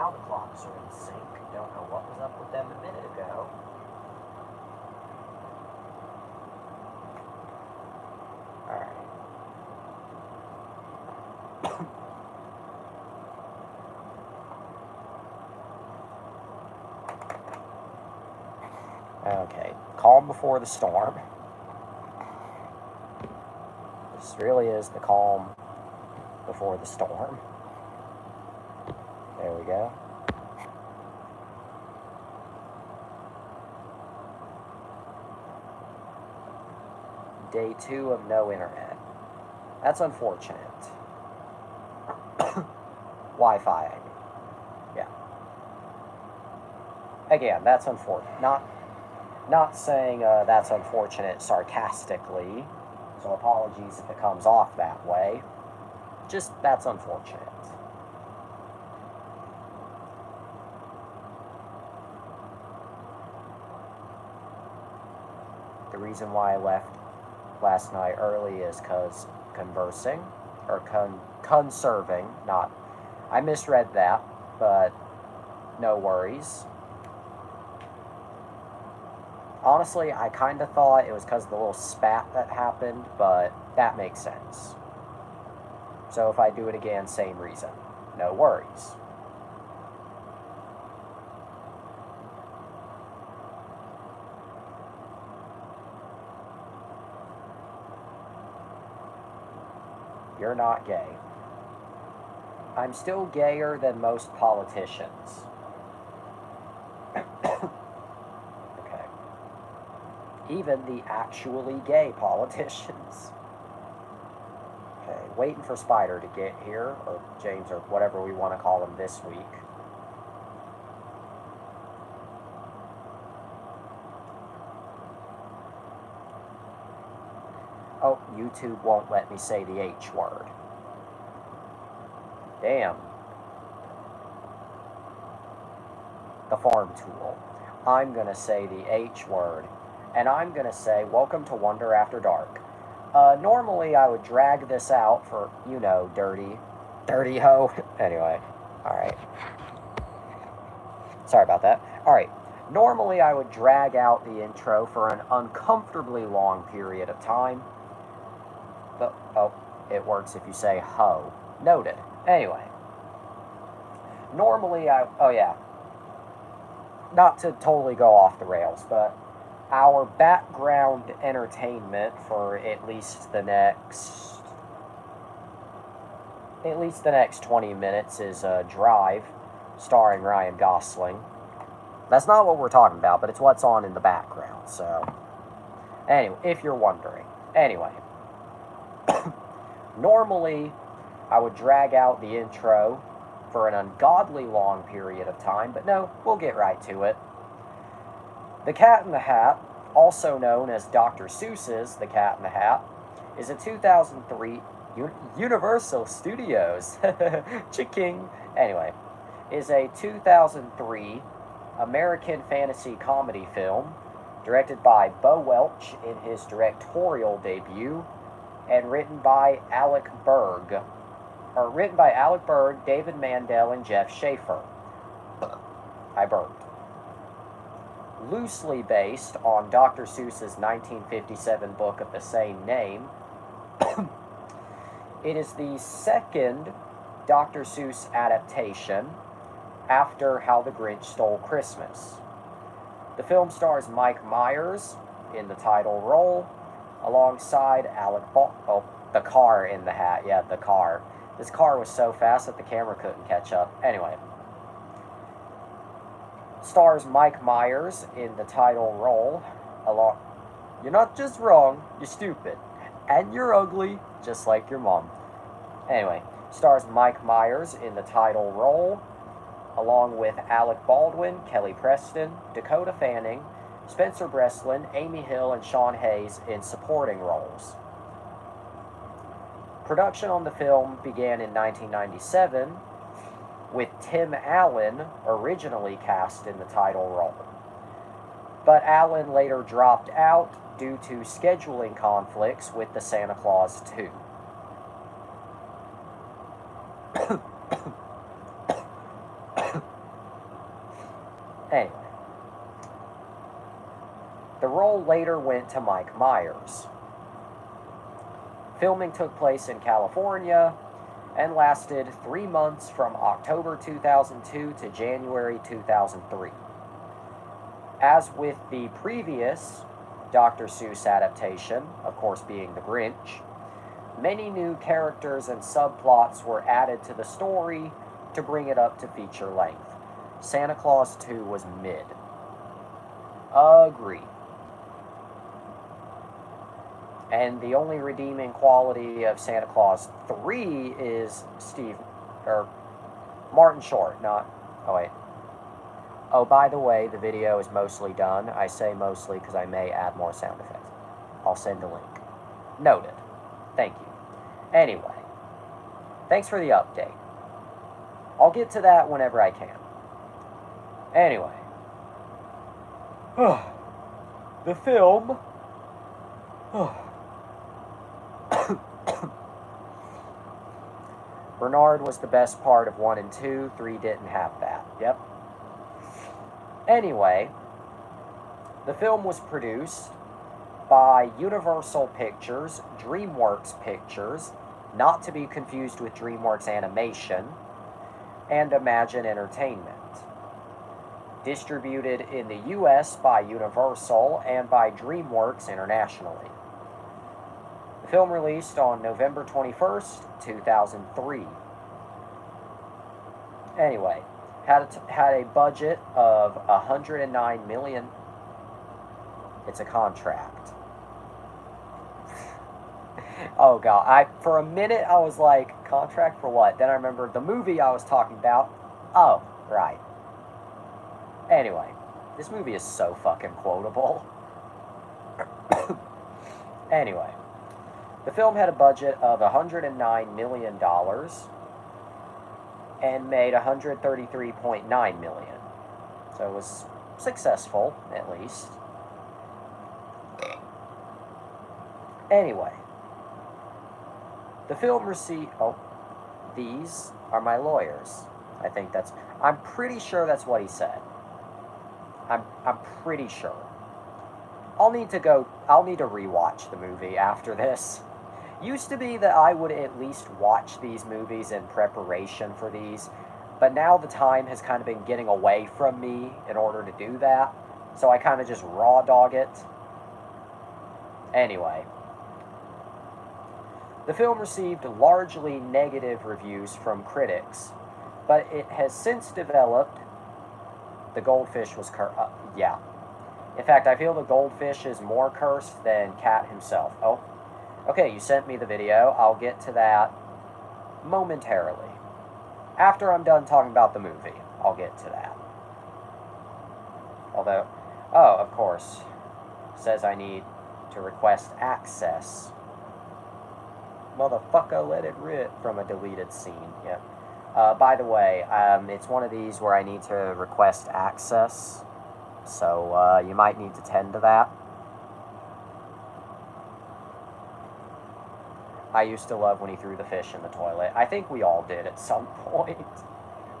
now the clocks are in sync. Don't know what was up with them a minute ago. Okay, calm before the storm. This really is the calm before the storm. There we go. Day 2 of no internet. That's unfortunate. Wi-Fi, I mean. Yeah. Again, that's unfortunate. Not saying that's unfortunate sarcastically, so apologies if it comes off that way. Just, that's unfortunate. The reason why I left last night early is because conversing, or conserving, not, I misread that, but no worries. Honestly, I kind of thought it was because of the little spat that happened, but that makes sense. So if I do it again, same reason. No worries. You're not gay. I'm still gayer than most politicians. Even the actually gay politicians. Okay, waiting for Spider to get here, or James, or whatever we want to call him this week. Oh, YouTube won't let me say the H word. Damn. The farm tool. I'm gonna say the H word. And I'm going to say, welcome to Wonder After Dark. Normally I would drag this out for, you know, dirty hoe. Anyway, alright. Sorry about that. Alright, normally I would drag out the intro for an uncomfortably long period of time. But, oh, it works if you say ho. Noted. Anyway. Normally oh yeah. Not to totally go off the rails, but our background entertainment for at least the next 20 minutes is Drive, starring Ryan Gosling. That's not what we're talking about, but it's what's on in the background, so. Anyway, if you're wondering. Anyway. Normally, I would drag out the intro for an ungodly long period of time, but no, we'll get right to it. The Cat in the Hat, also known as Dr. Seuss's The Cat in the Hat, is a 2003 Universal Studios Chiking. Anyway, is a 2003 American fantasy comedy film directed by Bo Welch in his directorial debut and written by Alec Berg, David Mandel, and Jeff Schaefer. I burped. Loosely based on Dr. Seuss's 1957 book of the same name, it is the second Dr. Seuss adaptation after How the Grinch Stole Christmas. The film stars Mike Myers in the title role, alongside the car in the hat. Yeah, the car. This car was so fast that the camera couldn't catch up. Anyway. Stars Mike Myers in the title role, You're not just wrong, you're stupid. And you're ugly, just like your mom. Anyway, stars Mike Myers in the title role, along with Alec Baldwin, Kelly Preston, Dakota Fanning, Spencer Breslin, Amy Hill, and Sean Hayes in supporting roles. Production on the film began in 1997, with Tim Allen originally cast in the title role. But Allen later dropped out due to scheduling conflicts with the Santa Claus 2. Anyway, the role later went to Mike Myers. Filming took place in California and lasted 3 months from October 2002 to January 2003. As with the previous Dr. Seuss adaptation, of course being The Grinch, many new characters and subplots were added to the story to bring it up to feature length. Santa Claus 2 was mid. Agree. And the only redeeming quality of Santa Claus 3 is Martin Short, not, oh wait. Oh, by the way, the video is mostly done. I say mostly because I may add more sound effects. I'll send a link. Noted. Thank you. Anyway, thanks for the update. I'll get to that whenever I can. Anyway. The film... Bernard was the best part of 1 and 2. 3 didn't have that. Yep. Anyway, the film was produced by Universal Pictures, DreamWorks Pictures, not to be confused with DreamWorks Animation, and Imagine Entertainment. Distributed in the US by Universal and by DreamWorks internationally. The film released on November 21st, 2003. Anyway, had a budget of $109 million. It's a contract. Oh god, for a minute I was like, contract for what? Then I remembered the movie I was talking about. Oh, right. Anyway, this movie is so fucking quotable. Anyway, the film had a budget of $109 million and made $133.9 million. So it was successful, at least. Anyway, the film received... Oh, these are my lawyers. I think that's... I'm pretty sure that's what he said. I'm pretty sure. I'll need to rewatch the movie after this. Used to be that I would at least watch these movies in preparation for these, but now the time has kind of been getting away from me in order to do that, so I kind of just raw dog it. Anyway, the film received largely negative reviews from critics, but it has since developed... The goldfish was yeah. In fact, I feel the goldfish is more cursed than Cat himself. Oh, okay, you sent me the video. I'll get to that momentarily. After I'm done talking about the movie, I'll get to that. Although, oh, of course, says I need to request access. Motherfucker, let it rip from a deleted scene. Yep. By the way, it's one of these where I need to request access, so you might need to tend to that. I used to love when he threw the fish in the toilet. I think we all did at some point,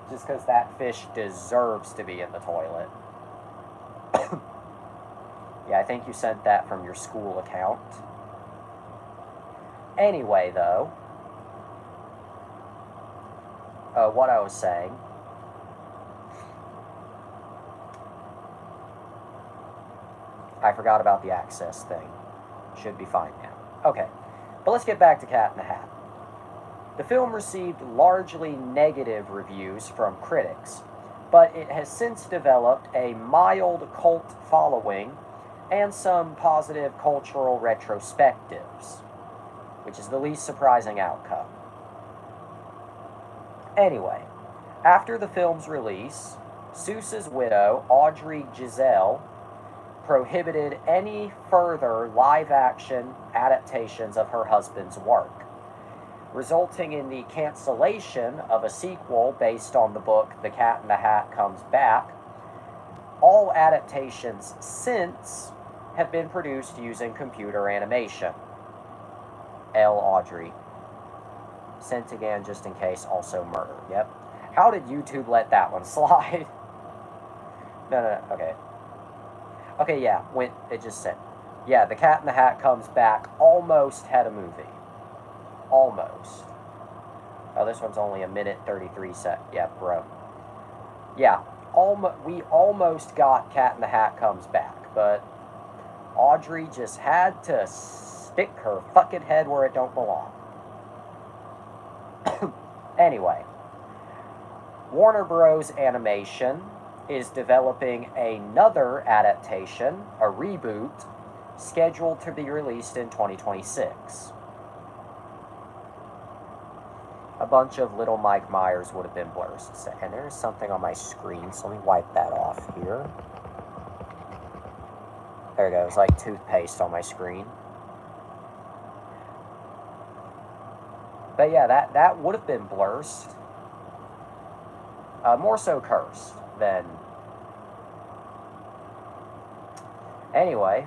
just because that fish deserves to be in the toilet. Yeah, I think you sent that from your school account. Anyway, though... what I was saying. I forgot about the access thing. Should be fine now. Okay, but let's get back to Cat in the Hat. The film received largely negative reviews from critics, but it has since developed a mild cult following and some positive cultural retrospectives, which is the least surprising outcome. Anyway, after the film's release, Seuss's widow, Audrey Giselle, prohibited any further live-action adaptations of her husband's work, resulting in the cancellation of a sequel based on the book The Cat in the Hat Comes Back. All adaptations since have been produced using computer animation. L. Audrey. Sent again just in case, also murder. Yep. How did YouTube let that one slide? No. Okay. Okay, yeah. When it just said, yeah, The Cat in the Hat comes back. Almost had a movie. Almost. Oh, this one's only a minute 33 sec. Yeah, bro. Yeah, we almost got Cat in the Hat comes back, but Audrey just had to stick her fucking head where it don't belong. Anyway, Warner Bros. Animation is developing another adaptation, a reboot, scheduled to be released in 2026. A bunch of little Mike Myers would have been blurred. And there's something on my screen, so let me wipe that off here. There it goes, like toothpaste on my screen. But yeah, that would have been blursed. More so cursed than... Anyway.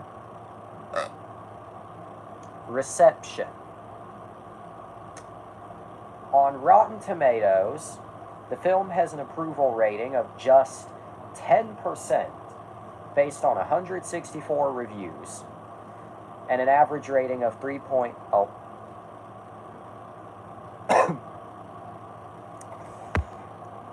Reception. On Rotten Tomatoes, the film has an approval rating of just 10% based on 164 reviews and an average rating of 3.0.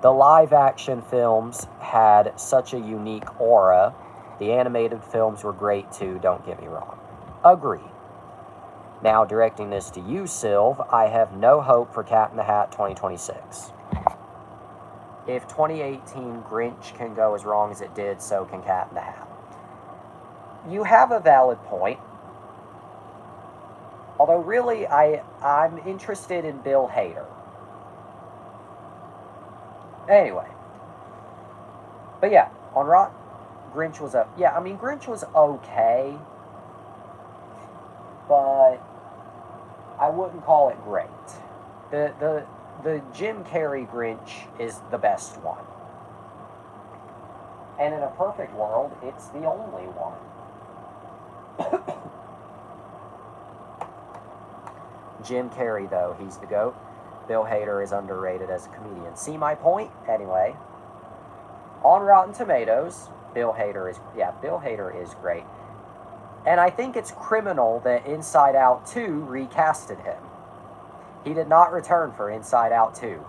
The live-action films had such a unique aura. The animated films were great too, don't get me wrong. Agreed. Now, directing this to you, Sylv, I have no hope for Cat in the Hat 2026. If 2018 Grinch can go as wrong as it did, so can Cat in the Hat. You have a valid point. Although, really, I'm interested in Bill Hader. Anyway. But yeah, on Rotten, Grinch was up. Yeah, I mean, Grinch was okay. But I wouldn't call it great. The Jim Carrey Grinch is the best one. And in a perfect world, it's the only one. Jim Carrey, though, he's the GOAT. Bill Hader is underrated as a comedian. See my point? Anyway. On Rotten Tomatoes, Bill Hader is great. And I think it's criminal that Inside Out 2 recasted him. He did not return for Inside Out 2.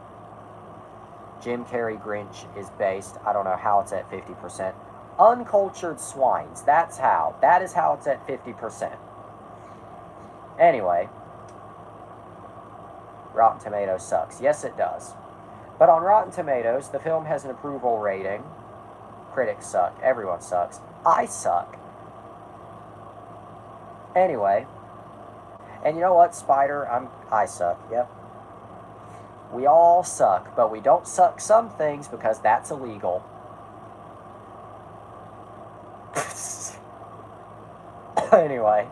Jim Carrey Grinch is based, I don't know how it's at 50%. Uncultured swines, that's how. That is how it's at 50%. Anyway, Rotten Tomatoes sucks. Yes, it does. But on Rotten Tomatoes, the film has an approval rating. Critics suck. Everyone sucks. I suck. Anyway, and you know what, Spider? I suck, yep. We all suck, but we don't suck some things because that's illegal. Anyway.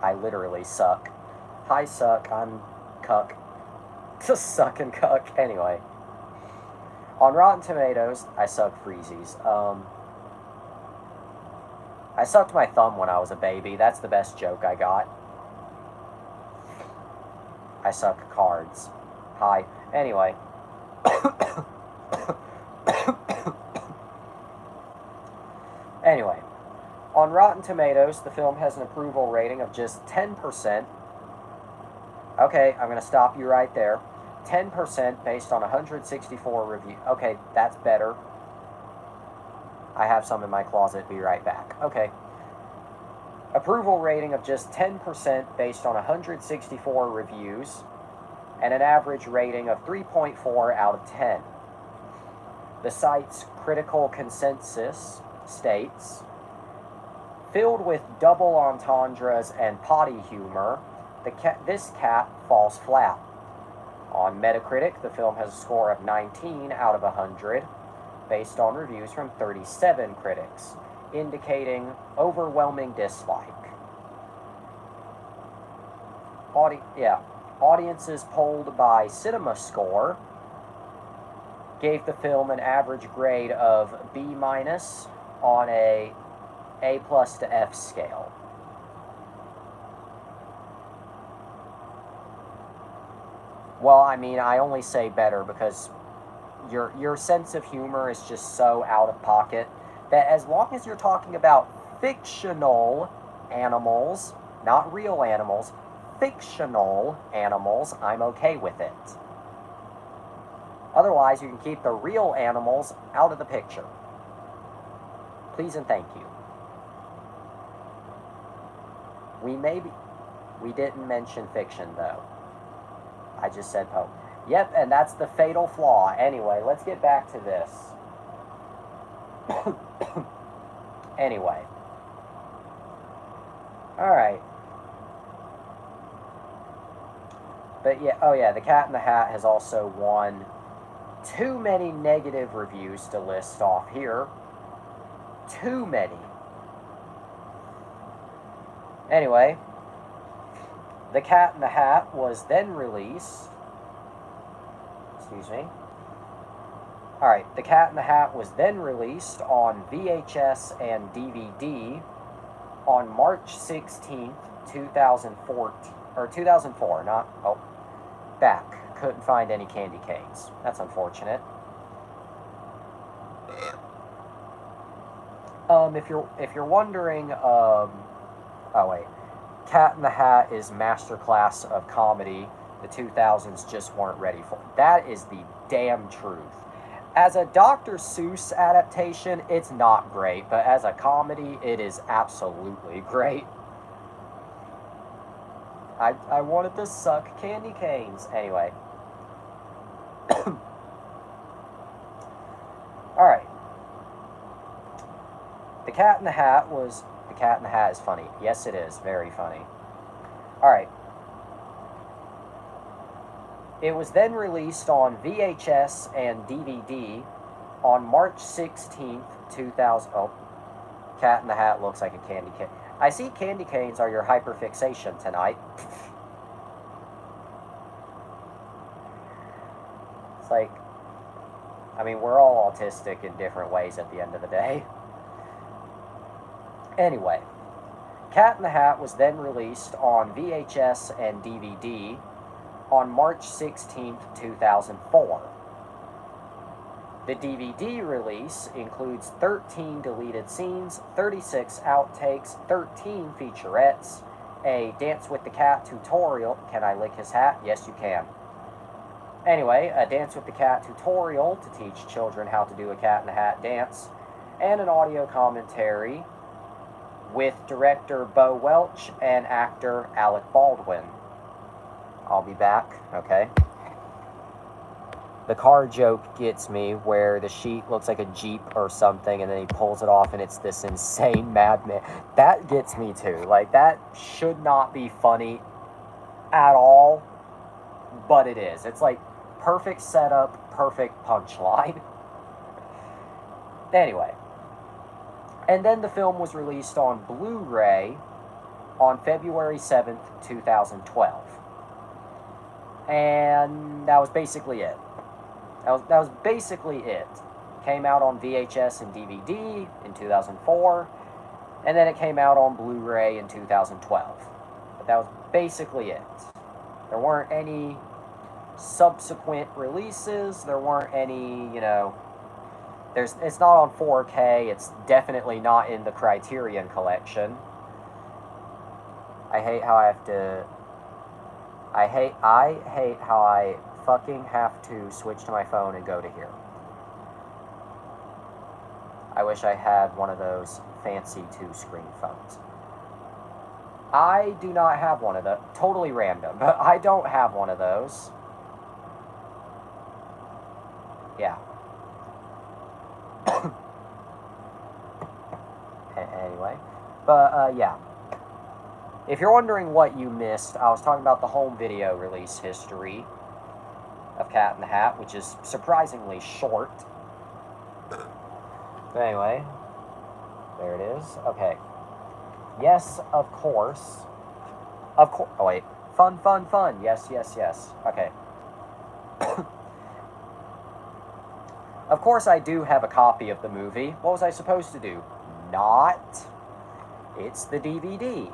I literally suck. Hi, suck, I'm cuck. Just suck and cuck. Anyway. On Rotten Tomatoes, I suck freezies. I sucked my thumb when I was a baby. That's the best joke I got. I suck cards. Hi. Anyway. Anyway. On Rotten Tomatoes, the film has an approval rating of just 10%. Okay, I'm going to stop you right there. 10% based on 164 reviews. Okay, that's better. I have some in my closet. Be right back. Okay. Approval rating of just 10% based on 164 reviews and an average rating of 3.4 out of 10. The site's critical consensus states, filled with double entendres and potty humor, this cat falls flat. On Metacritic, the film has a score of 19 out of 100, based on reviews from 37 critics, indicating overwhelming dislike. Audiences polled by CinemaScore gave the film an average grade of B- on a A+ to F scale. Well, I mean, I only say better because your sense of humor is just so out of pocket that as long as you're talking about fictional animals, not real animals, fictional animals, I'm okay with it. Otherwise, you can keep the real animals out of the picture. Please and thank you. We didn't mention fiction, though. I just said Poe. Yep, and that's the fatal flaw. Anyway, let's get back to this. Anyway. Alright. But yeah, oh yeah, The Cat in the Hat has also won too many negative reviews to list off here. Too many. Anyway, The Cat in the Hat was then released. Excuse me. Alright, The Cat in the Hat was then released on VHS and DVD on March 16th, 2014. Or 2004, not... Oh, back. Couldn't find any candy canes. That's unfortunate. If you're wondering, oh wait. Cat in the Hat is masterclass of comedy. The 2000s just weren't ready for it. That is the damn truth. As a Dr. Seuss adaptation, it's not great, but as a comedy, it is absolutely great. I wanted to suck candy canes. Anyway. Alright. The Cat in the Hat is funny. Yes, it is. Very funny. Alright. It was then released on VHS and DVD on March 16th, 2000... Oh. Cat in the Hat looks like a candy cane. I see candy canes are your hyperfixation tonight. It's like... I mean, we're all autistic in different ways at the end of the day. Anyway, Cat in the Hat was then released on VHS and DVD on March 16th, 2004. The DVD release includes 13 deleted scenes, 36 outtakes, 13 featurettes, a Dance with the Cat tutorial. Can I lick his hat? Yes, you can. Anyway, a Dance with the Cat tutorial to teach children how to do a Cat in the Hat dance, and an audio commentary with director Bo Welch and actor Alec Baldwin. I'll be back, okay? The car joke gets me where the sheet looks like a Jeep or something and then he pulls it off and it's this insane madman. That gets me too. Like, that should not be funny at all, but it is. It's like perfect setup, perfect punchline. Anyway. And then the film was released on Blu-ray on February 7th, 2012. And that was basically it. That was basically it. Came out on VHS and DVD in 2004, and then it came out on Blu-ray in 2012. But that was basically it. There weren't any subsequent releases. There weren't any, you know... It's not on 4K. It's definitely not in the Criterion collection. I hate how I have to... I hate how I fucking have to switch to my phone and go to here. I wish I had one of those fancy 2-screen phones. I do not have one of those. Totally random, but I don't have one of those. Yeah. Anyway. But, yeah. If you're wondering what you missed, I was talking about the home video release history of Cat in the Hat, which is surprisingly short. But anyway, there it is. Okay. Yes, of course. Of course. Oh, wait. Fun, fun, fun. Yes, yes, yes. Okay. Of course, I do have a copy of the movie. What was I supposed to do? Not. It's the DVD.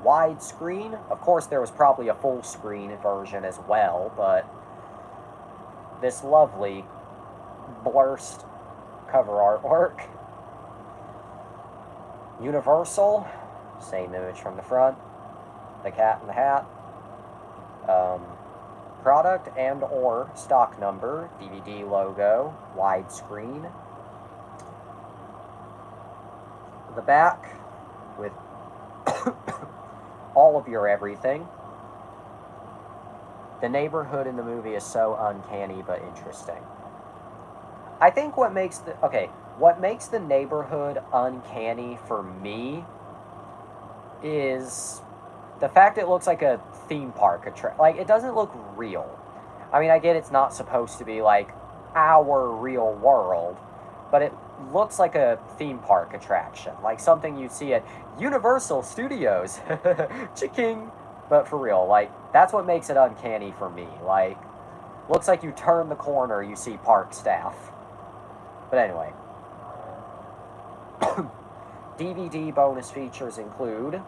widescreen. Of course, there was probably a full screen version as well, but this lovely blurst cover artwork. Universal, same image from the front. The Cat in the Hat. Product and or stock number, DVD logo, widescreen. The back with all of your everything. The neighborhood in the movie is so uncanny but interesting. I think what makes the neighborhood uncanny for me is the fact it looks like a theme park like, it doesn't look real. I mean, I get it's not supposed to be like our real world, but it looks like a theme park attraction, like something you'd see at Universal Studios. Chiking. But for real, like, that's what makes it uncanny for me. Like, looks like you turn the corner, you see park staff. But anyway. DVD bonus features include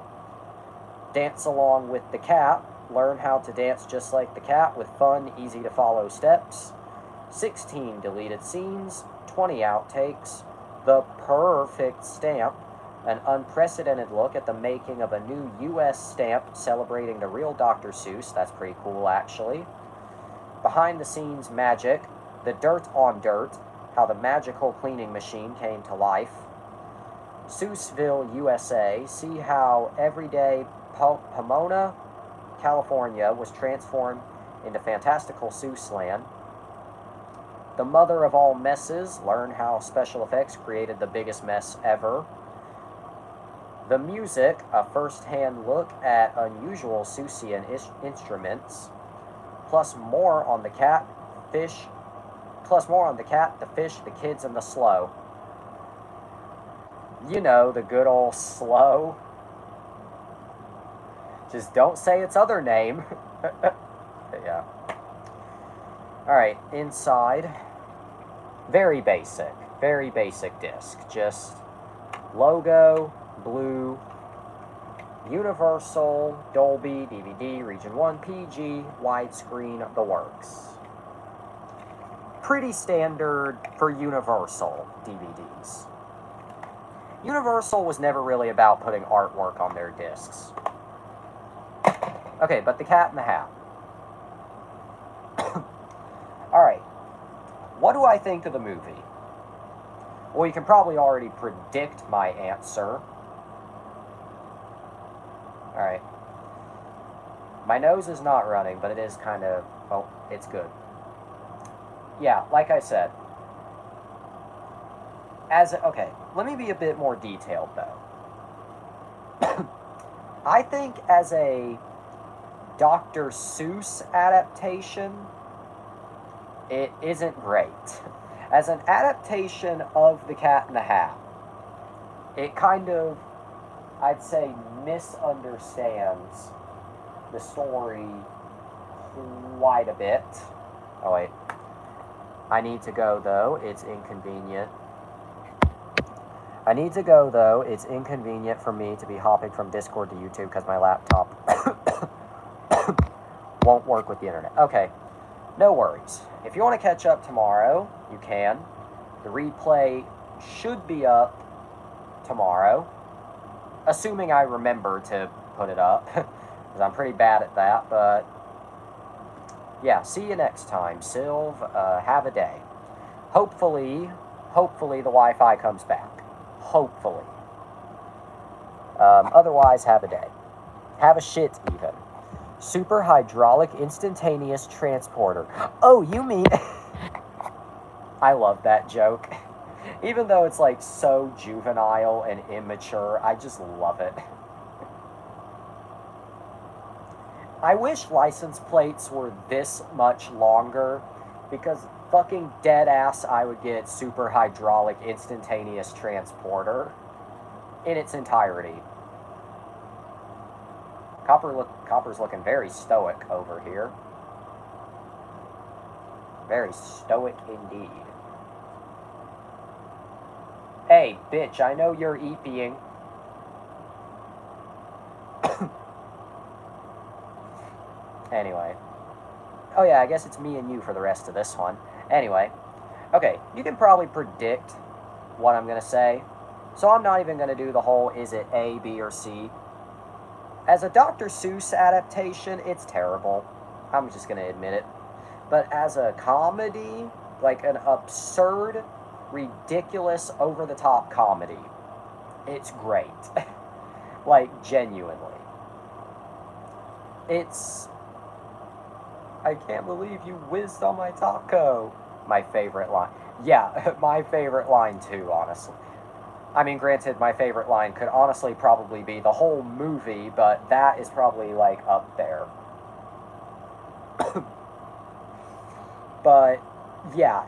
Dance Along with the Cat. Learn how to dance just like the cat with fun, easy-to-follow steps. 16 deleted scenes. 20 outtakes. The Perfect Stamp. An unprecedented look at the making of a new U.S. stamp celebrating the real Dr. Seuss. That's pretty cool, actually. Behind-the-scenes magic. The Dirt on Dirt. How the magical cleaning machine came to life. Seussville, USA. See how everyday Pomona, California was transformed into fantastical Seuss land. The mother of all messes. Learn how special effects created the biggest mess ever. The music, a first-hand look at unusual Seussian instruments. Plus more on the cat, the fish, the kids, and the slow. You know, the good old slow. Just don't say its other name. Yeah. Alright, inside. Very basic disc. Just logo, blue, Universal, Dolby, DVD, Region 1, PG, widescreen, the works. Pretty standard for Universal DVDs. Universal was never really about putting artwork on their discs. Okay, but the Cat in the Hat. Alright. What do I think of the movie? Well, you can probably already predict my answer. Alright. My nose is not running, but it is kind of... well, it's good. Yeah, like I said. Okay, let me be a bit more detailed, though. I think as a Dr. Seuss adaptation, it isn't great. As an adaptation of The Cat in the Hat, it kind of, I'd say, misunderstands the story quite a bit. Oh, wait. I need to go, though. It's inconvenient. It's inconvenient for me to be hopping from Discord to YouTube because my laptop won't work with the internet. Okay, no worries. If you want to catch up tomorrow, you can. The replay should be up tomorrow, assuming I remember to put it up, because I'm pretty bad at that, but yeah, see you next time. Sylv, have a day. Hopefully the Wi-Fi comes back. Hopefully. Otherwise, have a day. Have a shit, even. Super hydraulic instantaneous transporter. Oh, you mean... I love that joke. Even though it's, like, so juvenile and immature, I just love it. I wish license plates were this much longer, because fucking dead ass I would get super hydraulic instantaneous transporter in its entirety. Copper's looking very stoic over here. Very stoic indeed. Hey, bitch, I know you're EPing. Anyway. Oh yeah, I guess it's me and you for the rest of this one. Anyway. Okay, you can probably predict what I'm going to say. So I'm not even going to do the whole, is it A, B, or C? As a Dr. Seuss adaptation, it's terrible. I'm just going to admit it. But as a comedy, like an absurd, ridiculous, over-the-top comedy, it's great. Like, genuinely. It's... I can't believe you whizzed on my taco. My favorite line. Yeah, my favorite line too, honestly. I mean, granted, my favorite line could honestly probably be the whole movie, but that is probably, like, up there. But, yeah.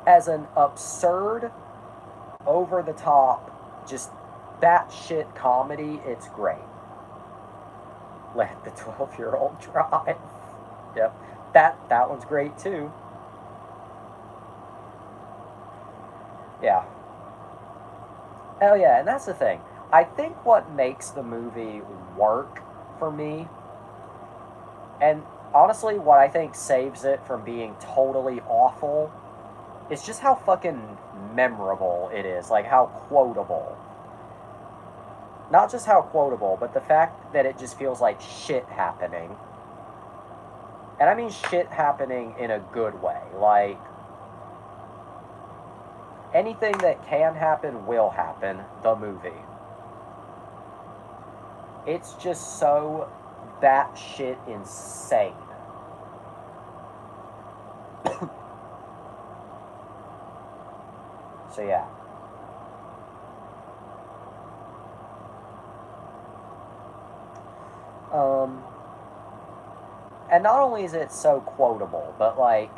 As an absurd, over-the-top, just batshit comedy, it's great. Let the 12-year-old drive. Yep. That one's great, too. Yeah. Oh, yeah, and that's the thing. I think what makes the movie work for me, and honestly, what I think saves it from being totally awful, is just how fucking memorable it is. Like, how quotable. Not just how quotable, but the fact that it just feels like shit happening. And I mean shit happening in a good way. Like, anything that can happen will happen, the movie. It's just so batshit insane. So yeah. And not only is it so quotable, but like,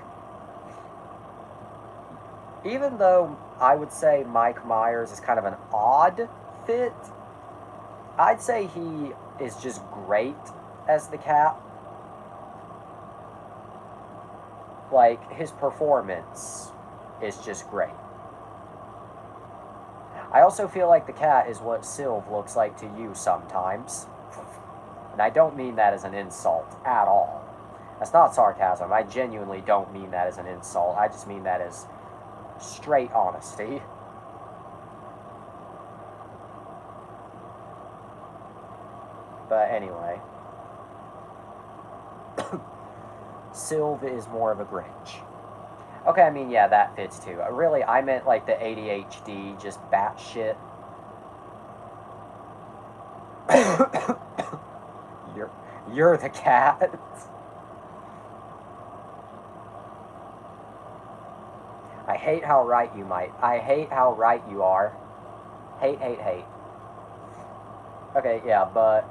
even though I would say Mike Myers is kind of an odd fit, I'd say he is just great as the cat. Like, his performance is just great. I also feel like the cat is what Sylv looks like to you sometimes. And I don't mean that as an insult at all. That's not sarcasm. I genuinely don't mean that as an insult. I just mean that as straight honesty. But anyway. Sylv is more of a Grinch. Okay, I mean, yeah, that fits too. Really, I meant like the ADHD, just batshit. You're the cat. I hate how right you might. I hate how right you are. Hate, hate, hate. Okay, yeah, but...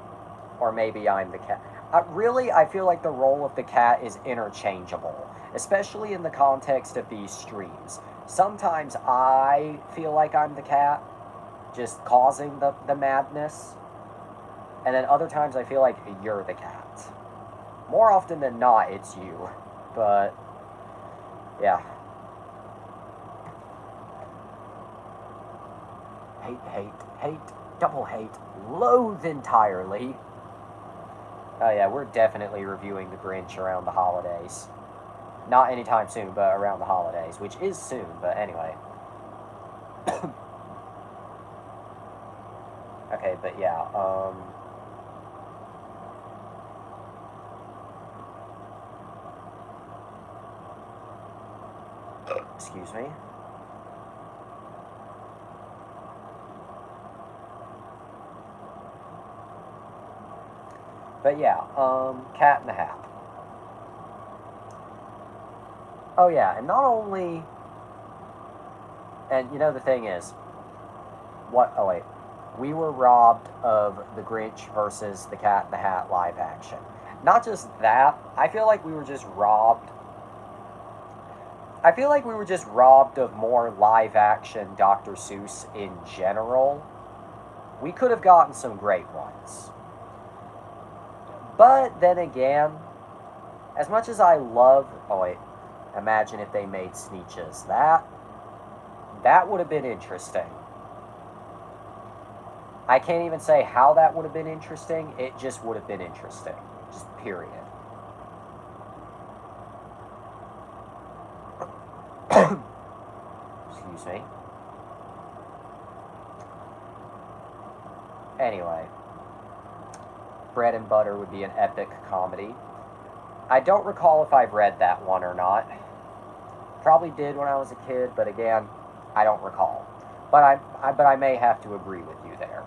Or maybe I'm the cat. Really, I feel like the role of the cat is interchangeable, especially in the context of these streams. Sometimes I feel like I'm the cat, just causing the madness, and then other times I feel like you're the cat. More often than not, it's you, but yeah. Hate, hate, hate, double hate, loathe entirely. Oh yeah, we're definitely reviewing The Grinch around the holidays. Not anytime soon, but around the holidays, which is soon, but anyway. Okay, but yeah, excuse me. But yeah, Cat in the Hat. Oh yeah, and not only... And you know the thing is... What... Oh wait. We were robbed of The Grinch versus the Cat in the Hat live action. Not just that, I feel like we were just robbed... I feel like we were just robbed of more live action Dr. Seuss in general. We could have gotten some great ones. But then again, as much as I love... Oh wait, imagine if they made Sneetches. That would have been interesting. I can't even say how that would have been interesting. It just would have been interesting. Just period. Excuse me. Anyway, Bread and Butter would be an epic comedy. I don't recall if I've read that one or not. Probably did when I was a kid, but again, I don't recall. But I may have to agree with you there.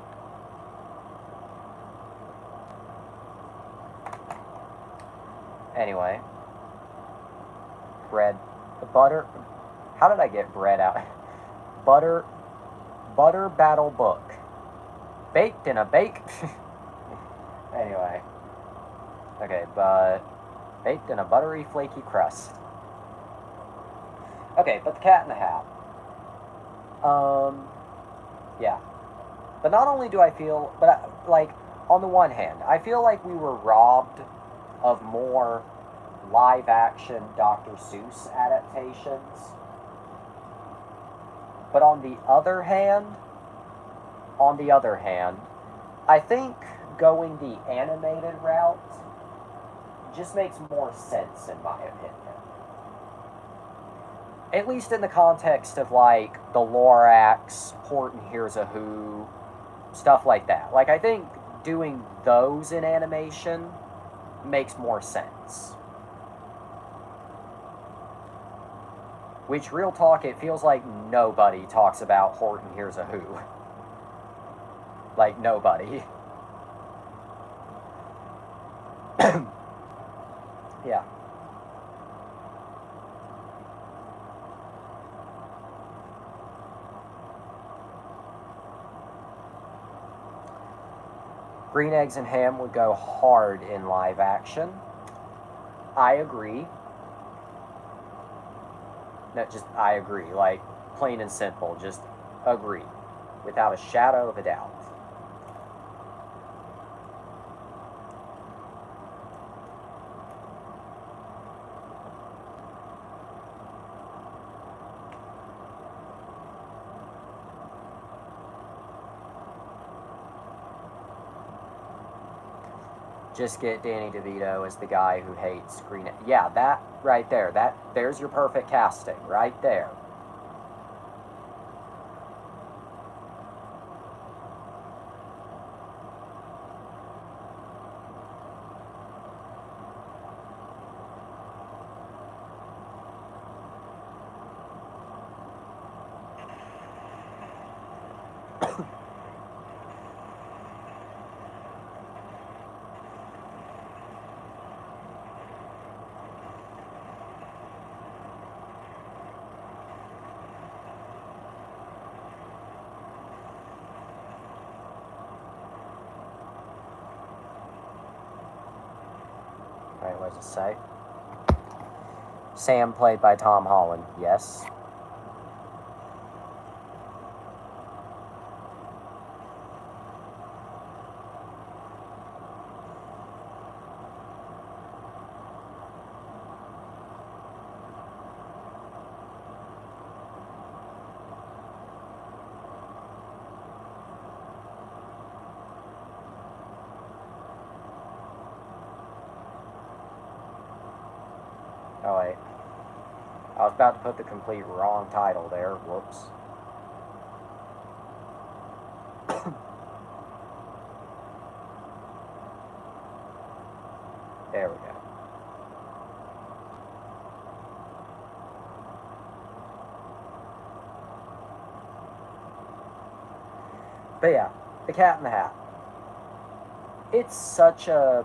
Anyway, bread, butter. How did I get bread out? Butter battle book. Baked in a bake. Anyway. Okay, but baked in a buttery, flaky crust. Okay, but the Cat in the Hat. Yeah. But not only do I feel, but like, on the one hand, I feel like we were robbed of more live-action Dr. Seuss adaptations. But on the other hand, I think going the animated route just makes more sense in my opinion. At least in the context of, like, the Lorax, Horton Hears a Who, stuff like that. Like, I think doing those in animation makes more sense. Which, real talk, it feels like nobody talks about Horton Hears a Who. Like, nobody. Yeah. Green Eggs and Ham would go hard in live action. I agree. I agree. Like, plain and simple, just agree. Without a shadow of a doubt. Just get Danny DeVito as the guy who hates Green Eggs. Yeah, that right there. There's your perfect casting right there. Alright, what does it say? Sam played by Tom Holland. Yes. Oh, wait. I was about to put the complete wrong title there. Whoops. There we go. But yeah, the Cat in the Hat. It's such a...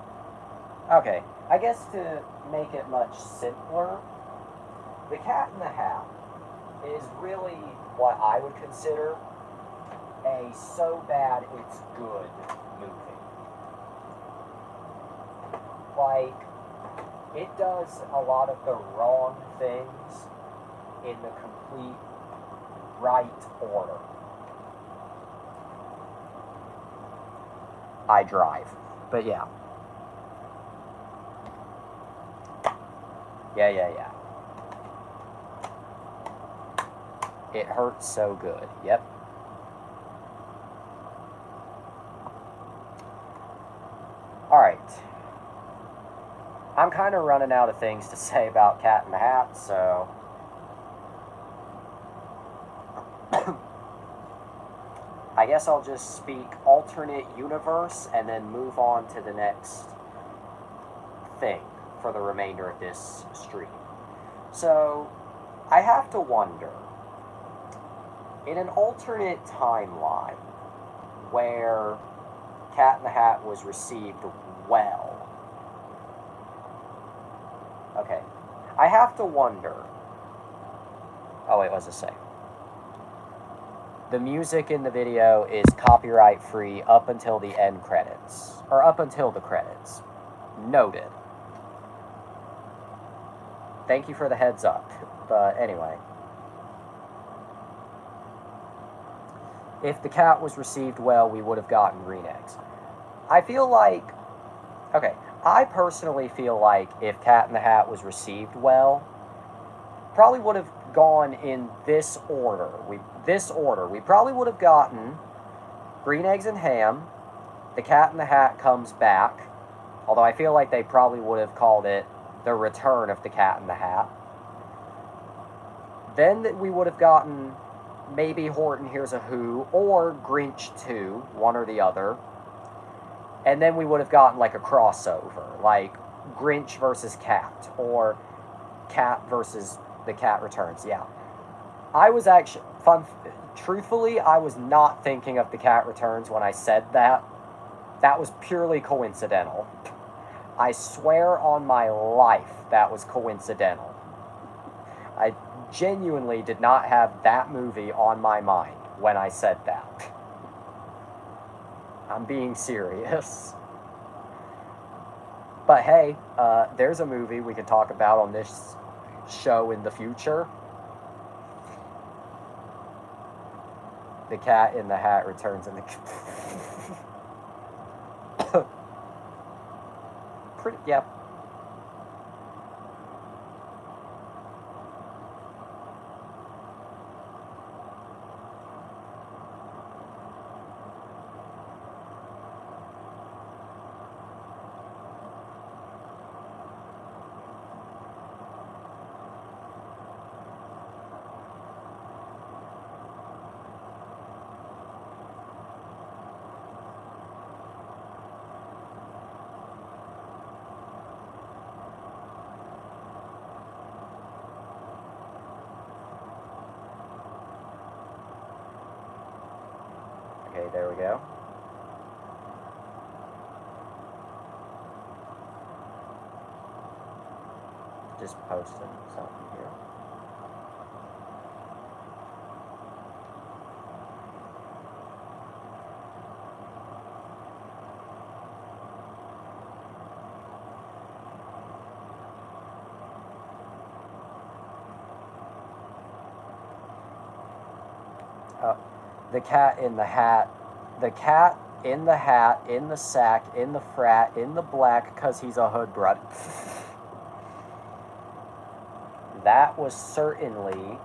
Okay, I guess to make it much simpler, the Cat in the Hat is really what I would consider a so bad it's good movie. Like, it does a lot of the wrong things in the complete right order. I drive, but yeah. Yeah. It hurts so good. Yep. Alright. I'm kind of running out of things to say about Cat in the Hat, so I guess I'll just speak alternate universe and then move on to the next thing for the remainder of this stream. So, I have to wonder, in an alternate timeline where Cat in the Hat was received well, okay, I have to wonder, oh wait, what was I saying? The music in the video is copyright free up until the end credits, or up until the credits. Noted. Thank you for the heads up. But anyway. If the cat was received well, we would have gotten green eggs. I feel like, okay, I personally feel like if Cat in the Hat was received well, probably would have gone in this order. We probably would have gotten green eggs and ham, the Cat in the Hat comes back, although I feel like they probably would have called it the Return of the Cat in the Hat. Then we would have gotten maybe Horton Hears a Who or Grinch 2, one or the other. And then we would have gotten like a crossover, like Grinch versus Cat, or Cat versus The Cat Returns. Yeah. I was actually, truthfully, I was not thinking of The Cat Returns when I said that. That was purely coincidental. I swear on my life that was coincidental. I genuinely did not have that movie on my mind when I said that. I'm being serious. But hey, there's a movie we can talk about on this show in the future. The Cat in the Hat Returns in the... Pretty, yeah. Okay, there we go. Just posting something here. The cat in the hat. The cat in the hat, in the sack, in the frat, in the black, 'cause he's a hood brat. That was certainly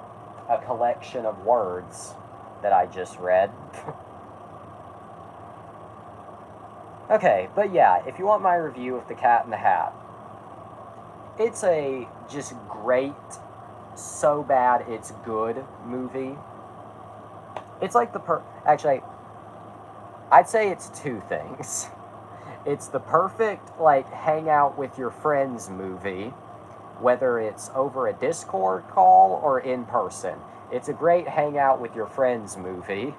a collection of words that I just read. Okay, but yeah, if you want my review of The Cat in the Hat, it's a just great, so bad it's good movie. It's like actually, I'd say it's two things. It's the perfect, like, hang out with your friends movie, whether it's over a Discord call or in person. It's a great hang out with your friends movie,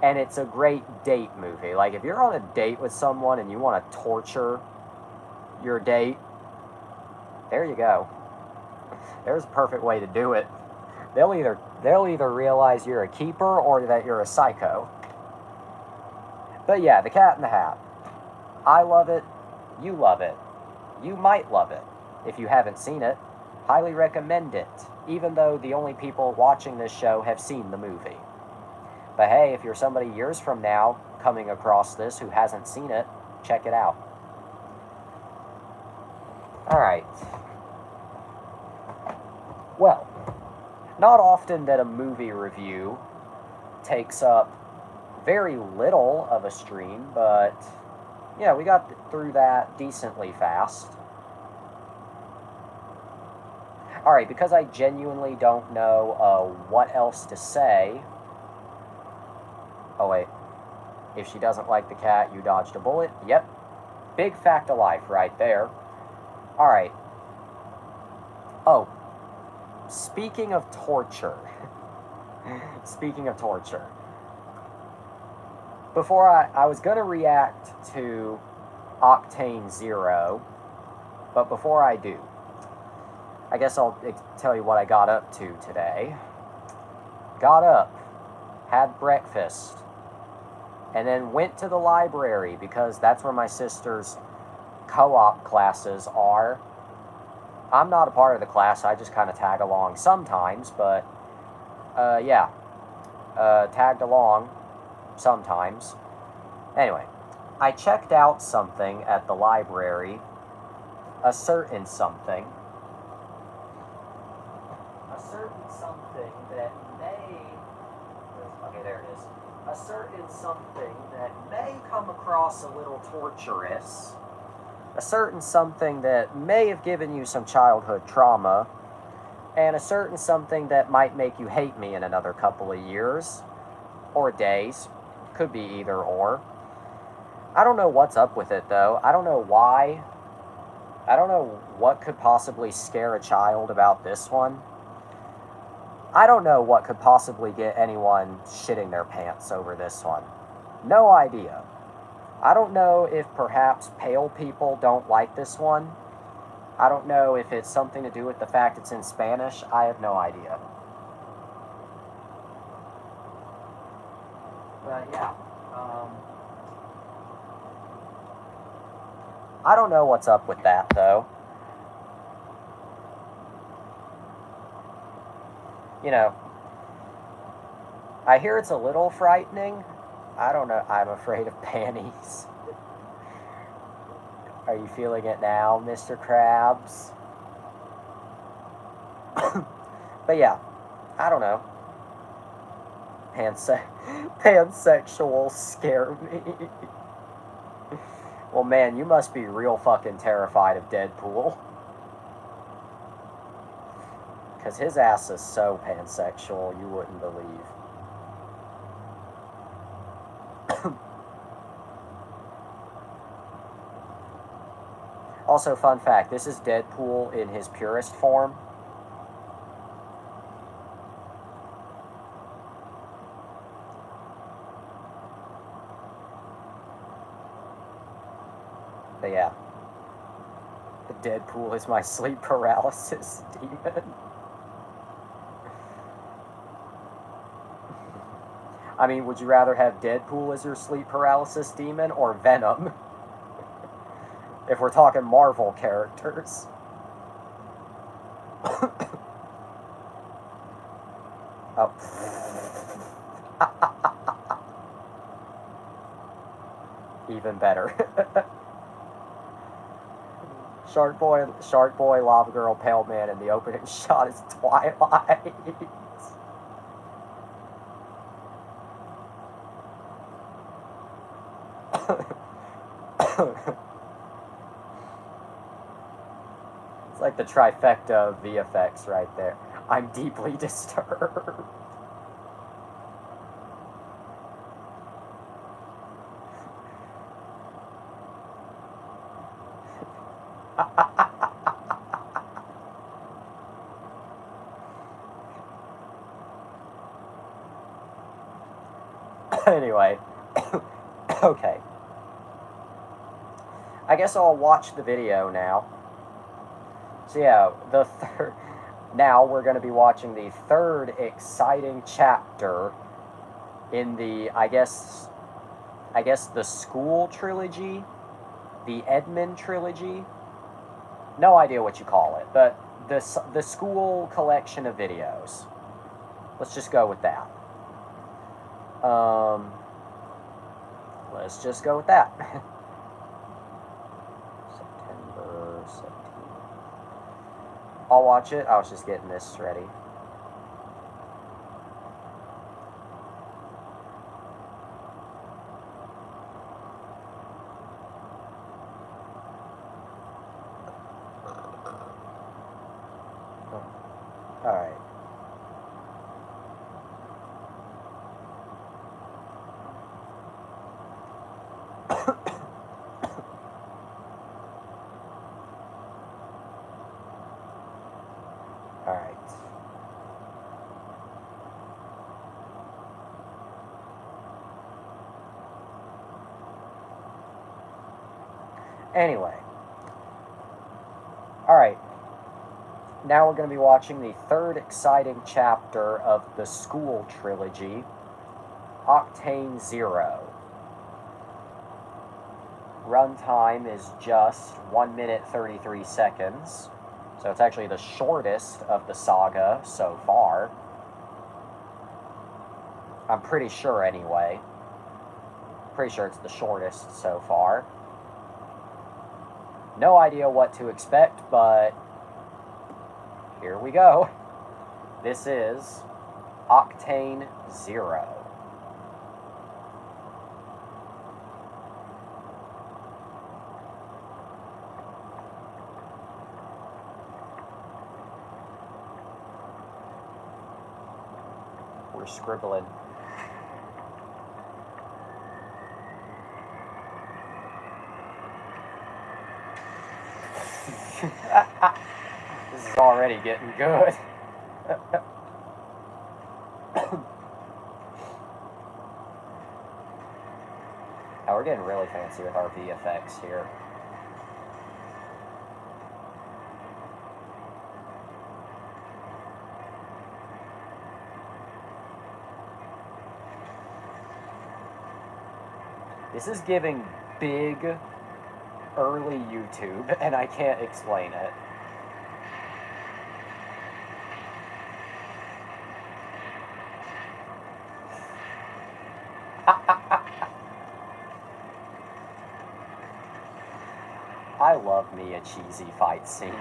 and it's a great date movie. Like, if you're on a date with someone and you want to torture your date, there you go. There's a perfect way to do it. They'll either realize you're a keeper or that you're a psycho. But yeah, The Cat in the Hat. I love it. You love it. You might love it. If you haven't seen it, highly recommend it, even though the only people watching this show have seen the movie. But hey, if you're somebody years from now coming across this who hasn't seen it, check it out. Alright. Well, not often that a movie review takes up very little of a stream, but yeah, we got through that decently fast. Alright, because I genuinely don't know what else to say. Oh, wait. If she doesn't like the cat, you dodged a bullet. Yep. Big fact of life right there. Alright. Oh. Speaking of torture. Speaking of torture. Before I was going to react to Octane Zero, but before I do, I guess I'll tell you what I got up to today. Got up, had breakfast, and then went to the library because that's where my sister's co-op classes are. I'm not a part of the class, I just kind of tag along sometimes, but yeah, tagged along sometimes. Anyway, I checked out something at the library, a certain something that may, okay, there it is, a certain something that may come across a little torturous, a certain something that may have given you some childhood trauma, and a certain something that might make you hate me in another couple of years, or days, could be either or. I don't know what's up with it though, I don't know why, I don't know what could possibly scare a child about this one. I don't know what could possibly get anyone shitting their pants over this one. No idea. I don't know if perhaps pale people don't like this one. I don't know if it's something to do with the fact it's in Spanish. I have no idea. But yeah. I don't know what's up with that though. You know, I hear it's a little frightening. I don't know. I'm afraid of panties. Are you feeling it now, Mr. Krabs? But yeah, I don't know. Pansexuals scare me. Well, man, you must be real fucking terrified of Deadpool. Because his ass is so pansexual, you wouldn't believe. Also, fun fact, this is Deadpool in his purest form. But yeah. Deadpool is my sleep paralysis demon. I mean, would you rather have Deadpool as your sleep paralysis demon or Venom? If we're talking Marvel characters. Oh. Even better. Shark Boy, Lava Girl, Pale Man, and the opening shot is Twilight. It's like the trifecta of VFX right there. I'm deeply disturbed. Anyway, okay. I guess I'll watch the video now. So yeah, now we're going to be watching the third exciting chapter in the, I guess the school trilogy, the Edmund trilogy. No idea what you call it, but the school collection of videos. Let's just go with that. Let's just go with that. September 17th. I'll watch it. I was just getting this ready. Alright. Alright. Anyway. Alright. Now we're going to be watching the third exciting chapter of the School Trilogy, Octane Zero. Runtime is just 1 minute 33 seconds, so it's actually the shortest of the saga so far. I'm pretty sure anyway. Pretty sure it's the shortest so far. No idea what to expect, but here we go. This is Octane Zero. We're scribbling. This is already getting good. Oh, we're getting really fancy with our VFX here. This is giving big, early YouTube, and I can't explain it. I love me a cheesy fight scene.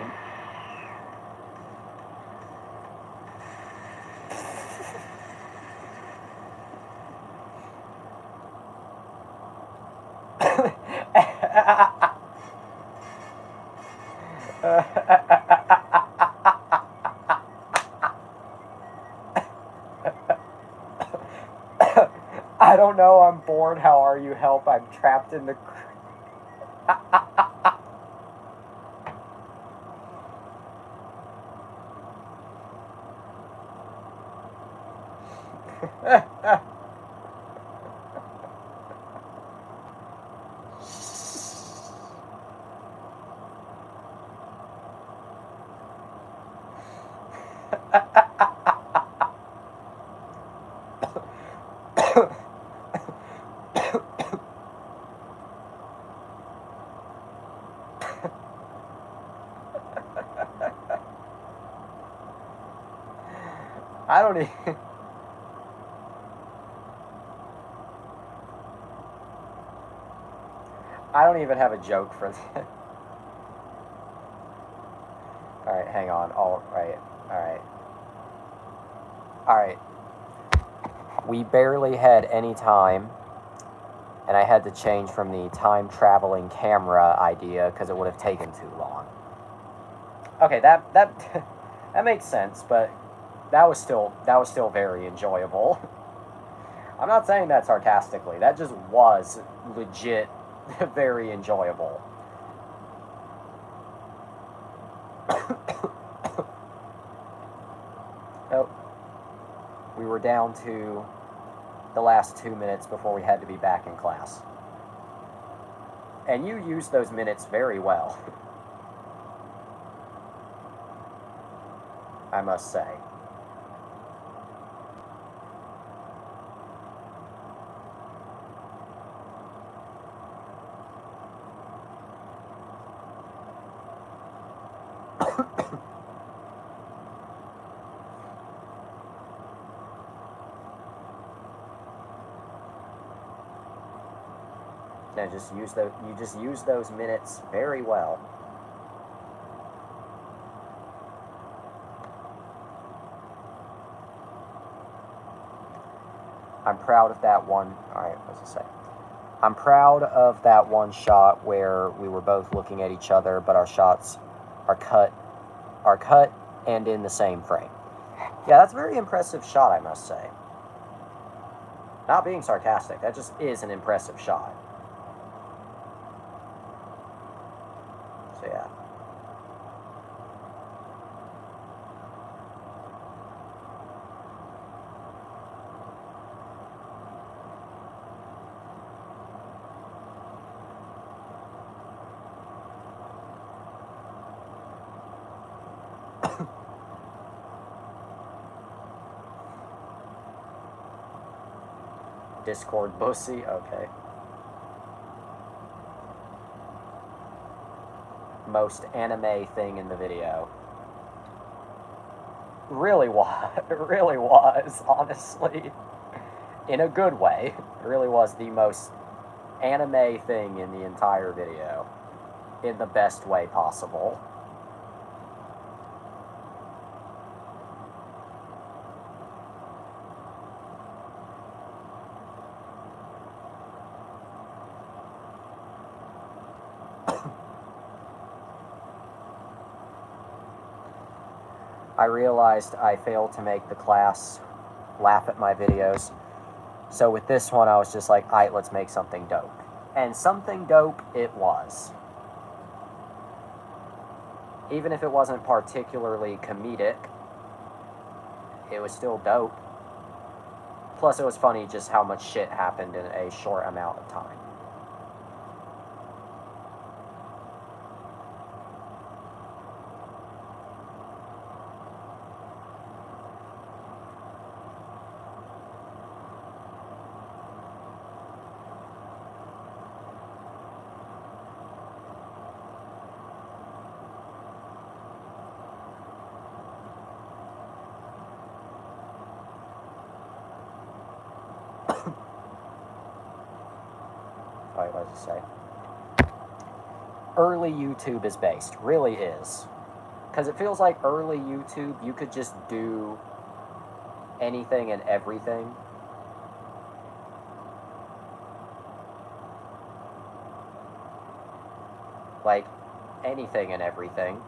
I don't know, I'm bored, how are you? Help, I'm trapped in the... I don't even... I don't even have a joke for that. Alright, hang on. Alright. Alright. We barely had any time, and I had to change from the time-traveling camera idea because it would have taken too long. Okay, that that makes sense, but that was still very enjoyable. I'm not saying that sarcastically. That just was legit very enjoyable. Oh, we were down to the last 2 minutes before we had to be back in class. And you used those minutes very well, I must say. No, you just use those minutes very well. I'm proud of that one. Alright, what was I say? I'm proud of that one shot where we were both looking at each other, but our shots are cut and in the same frame. Yeah, that's a very impressive shot, I must say. Not being sarcastic, that just is an impressive shot. So yeah. Discord bussy, okay. Most anime thing in the video. Really was, it really was, honestly. In a good way. It really was the most anime thing in the entire video. In the best way possible. I realized I failed to make the class laugh at my videos. So with this one, I was just like, alright, let's make something dope. And something dope it was. Even if it wasn't particularly comedic, it was still dope. Plus, it was funny just how much shit happened in a short amount of time. Alright, what does it say? Early YouTube is based. Really is. Because it feels like early YouTube, you could just do anything and everything. Like, anything and everything.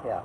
Yeah.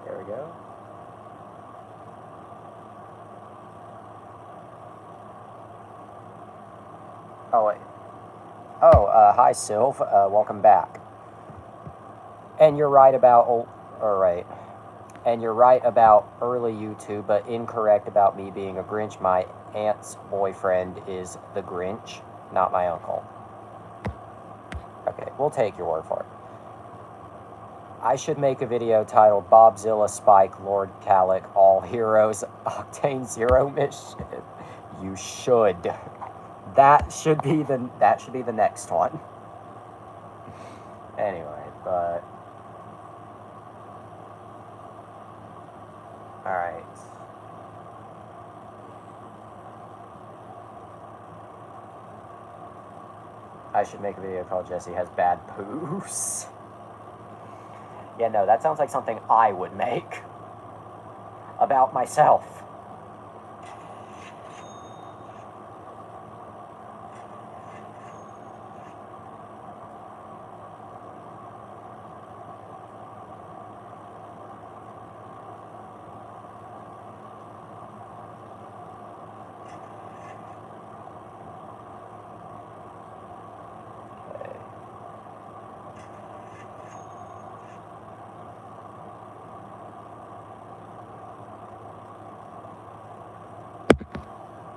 There we go. Oh, wait. Oh, hi, Sylv. Welcome back. And you're right about... Oh, alright. And you're right about early YouTube, but incorrect about me being a Grinch. My aunt's boyfriend is the Grinch, not my uncle. Okay, we'll take your word for it. I should make a video titled Bobzilla, Spike, Lord Calic, All Heroes, Octane Zero Mission. You should. That should be the next one. Anyway, but alright. I should make a video called Jesse Has Bad Poos. Yeah, no, that sounds like something I would make. About myself.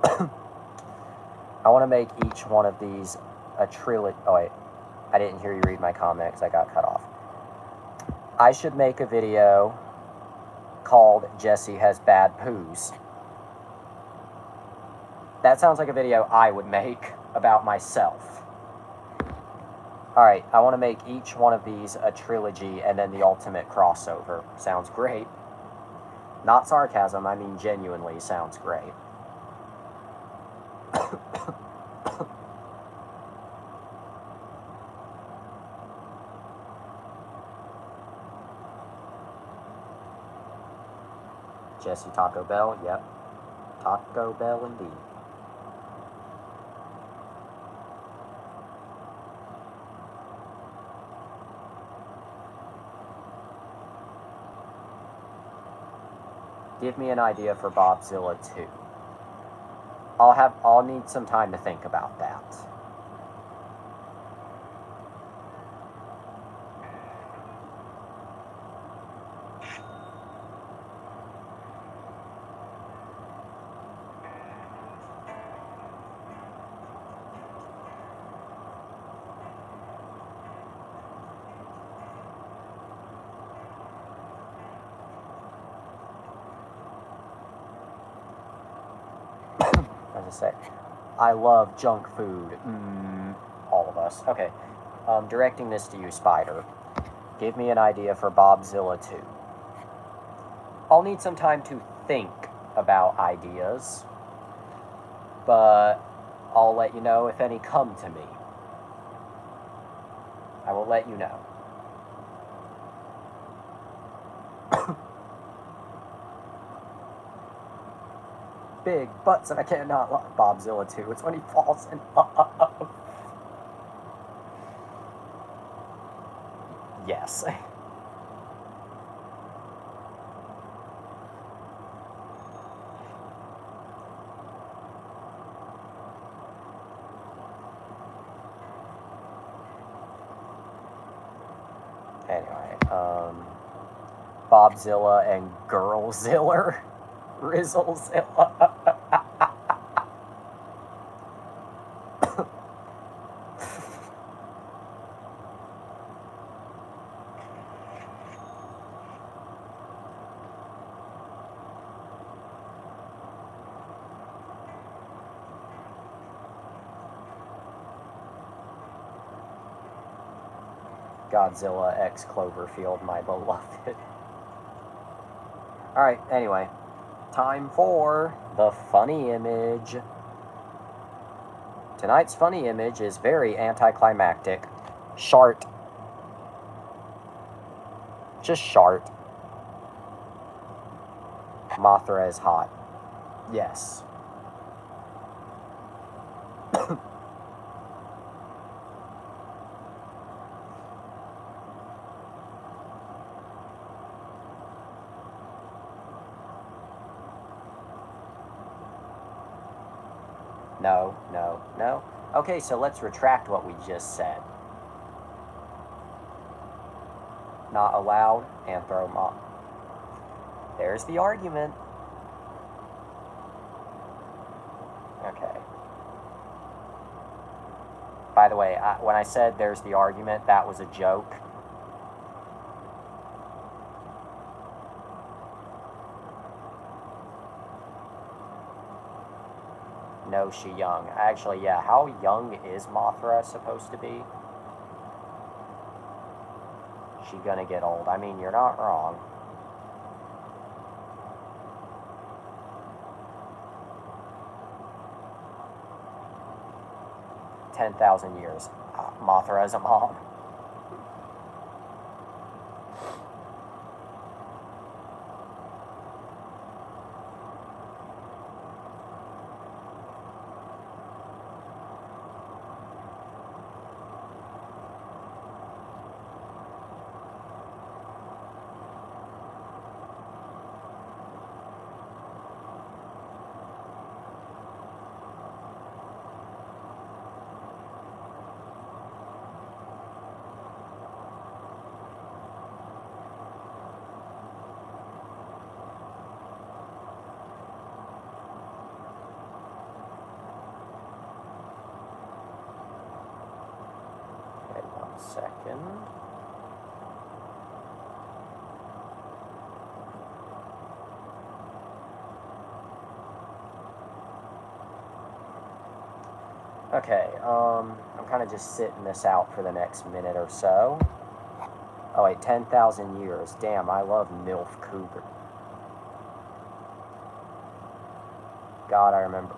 I want to make each one of these a trilogy. Oh, wait. I didn't hear you read my comment because I got cut off. I should make a video called Jesse Has Bad Poos. That sounds like a video I would make about myself. Alright, I want to make each one of these a trilogy and then the ultimate crossover. Sounds great. Not sarcasm, I mean genuinely sounds great. Jesse Taco Bell, yep. Taco Bell indeed. Give me an idea for Bobzilla 2. I'll need some time to think about that. As I say, I love junk food. All of us. Okay, directing this to you, Spider. Give me an idea for Bobzilla 2. I'll need some time to think about ideas, but I'll let you know if any come to me. I will let you know. Big butts, and I cannot love Bobzilla 2. It's when he falls in love. Yes. Anyway, Bobzilla and Girlzilla. Rizzlezilla. Godzilla X Cloverfield, my beloved. Alright, anyway. Time for the funny image. Tonight's funny image is very anticlimactic. Shart. Just shart. Mothra is hot. Yes. No, no, no. Okay, so let's retract what we just said. Not allowed, anthromo. There's the argument. Okay. By the way, when I said there's the argument, that was a joke. No, she young. Actually, yeah, how young is Mothra supposed to be? She gonna get old. I mean, you're not wrong. $10,000 years. Mothra as a mom. second. Okay, I'm kind of just sitting this out for the next minute or so. Oh wait, 10,000 years. Damn, I love MILF Cougar. God, I remember.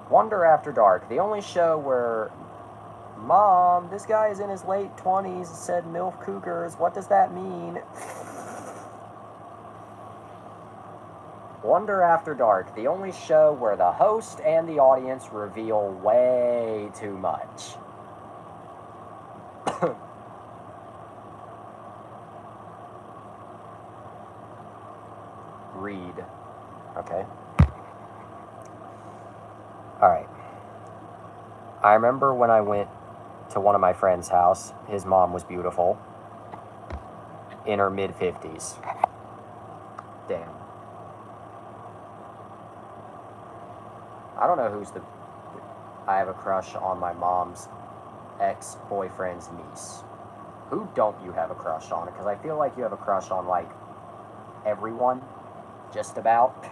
Wonder After Dark, the only show where, Mom, this guy is in his late 20s, said MILF Cougars, what does that mean? Wonder After Dark, the only show where the host and the audience reveal way too much. Read. Okay. Alright. I remember when I went to one of my friend's house, his mom was beautiful. In her mid-50s. Damn. I don't know who's the... I have a crush on my mom's ex-boyfriend's niece. Who don't you have a crush on? Because I feel like you have a crush on, like, everyone. Just about.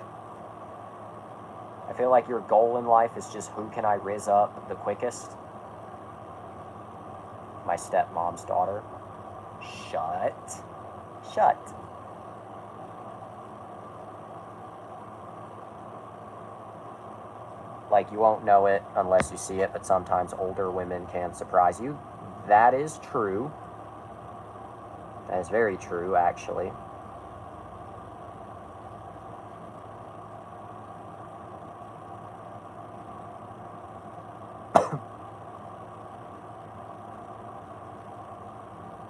I feel like your goal in life is just who can I rizz up the quickest? My stepmom's daughter. Shut. Shut. Like, you won't know it unless you see it, but sometimes older women can surprise you. That is true. That is very true, actually.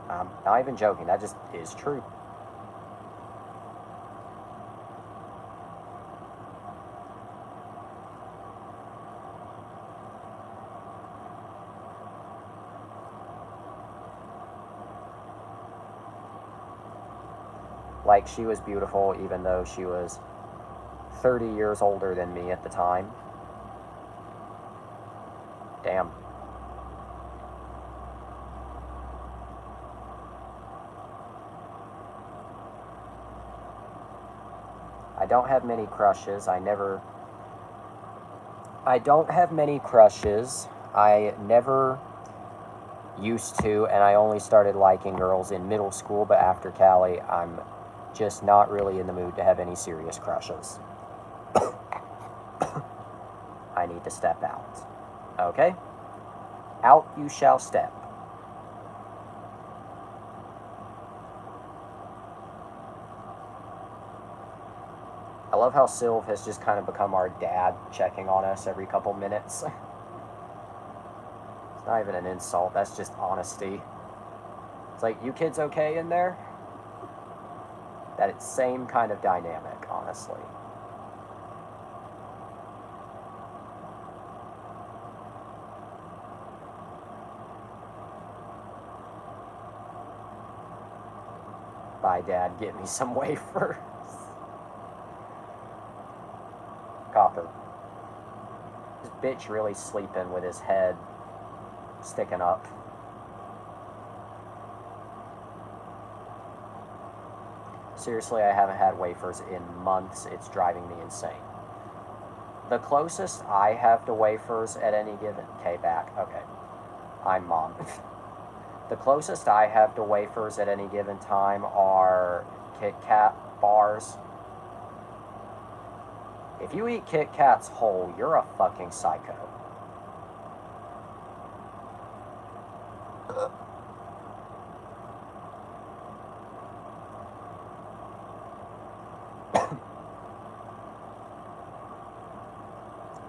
I'm not even joking, that just is true. Like, she was beautiful even though she was 30 years older than me at the time. Damn. I don't have many crushes. I don't have many crushes. I never used to, and I only started liking girls in middle school, but after Cali, I'm just not really in the mood to have any serious crushes. I need to step out. Okay? Out you shall step. I love how Sylv has just kind of become our dad, checking on us every couple minutes. It's not even an insult, that's just honesty. It's like, you kids okay in there? That same kind of dynamic, honestly. Bye, Dad, get me some wafers. Copper. This bitch really sleeping with his head sticking up. Seriously, I haven't had wafers in months. It's driving me insane. The closest I have to wafers at any given... Okay, back. Okay. I'm Mom. The closest I have to wafers at any given time are Kit Kat bars. If you eat Kit Kats whole, you're a fucking psycho.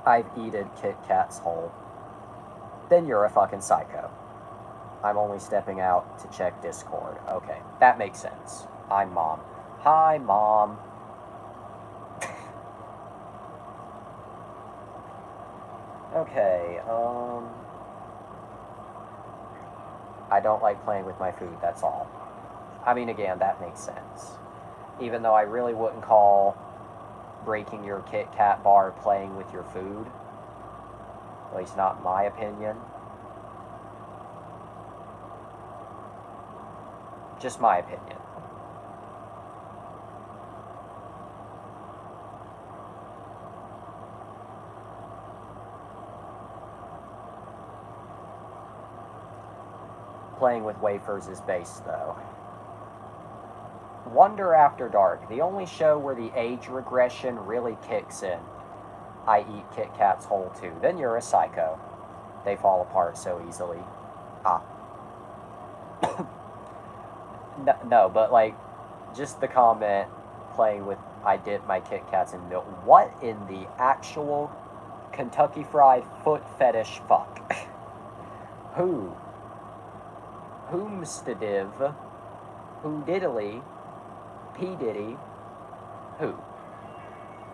I've eaten Kit Kats whole. Then you're a fucking psycho. I'm only stepping out to check Discord. Okay, that makes sense. I'm Mom. Hi, Mom. Okay, I don't like playing with my food, that's all. I mean, again, that makes sense. Even though I really wouldn't call breaking your Kit Kat bar playing with your food. At least not in my opinion. Just my opinion. Playing with wafers is base, though. Wonder After Dark, the only show where the age regression really kicks in. I eat Kit Kats whole too. Then you're a psycho. They fall apart so easily. Ah. No, but like, just the comment playing with I dip my Kit Kats in milk. What in the actual Kentucky Fried foot fetish fuck? Who? Whomstediv? Who diddly? P. Diddy? Who?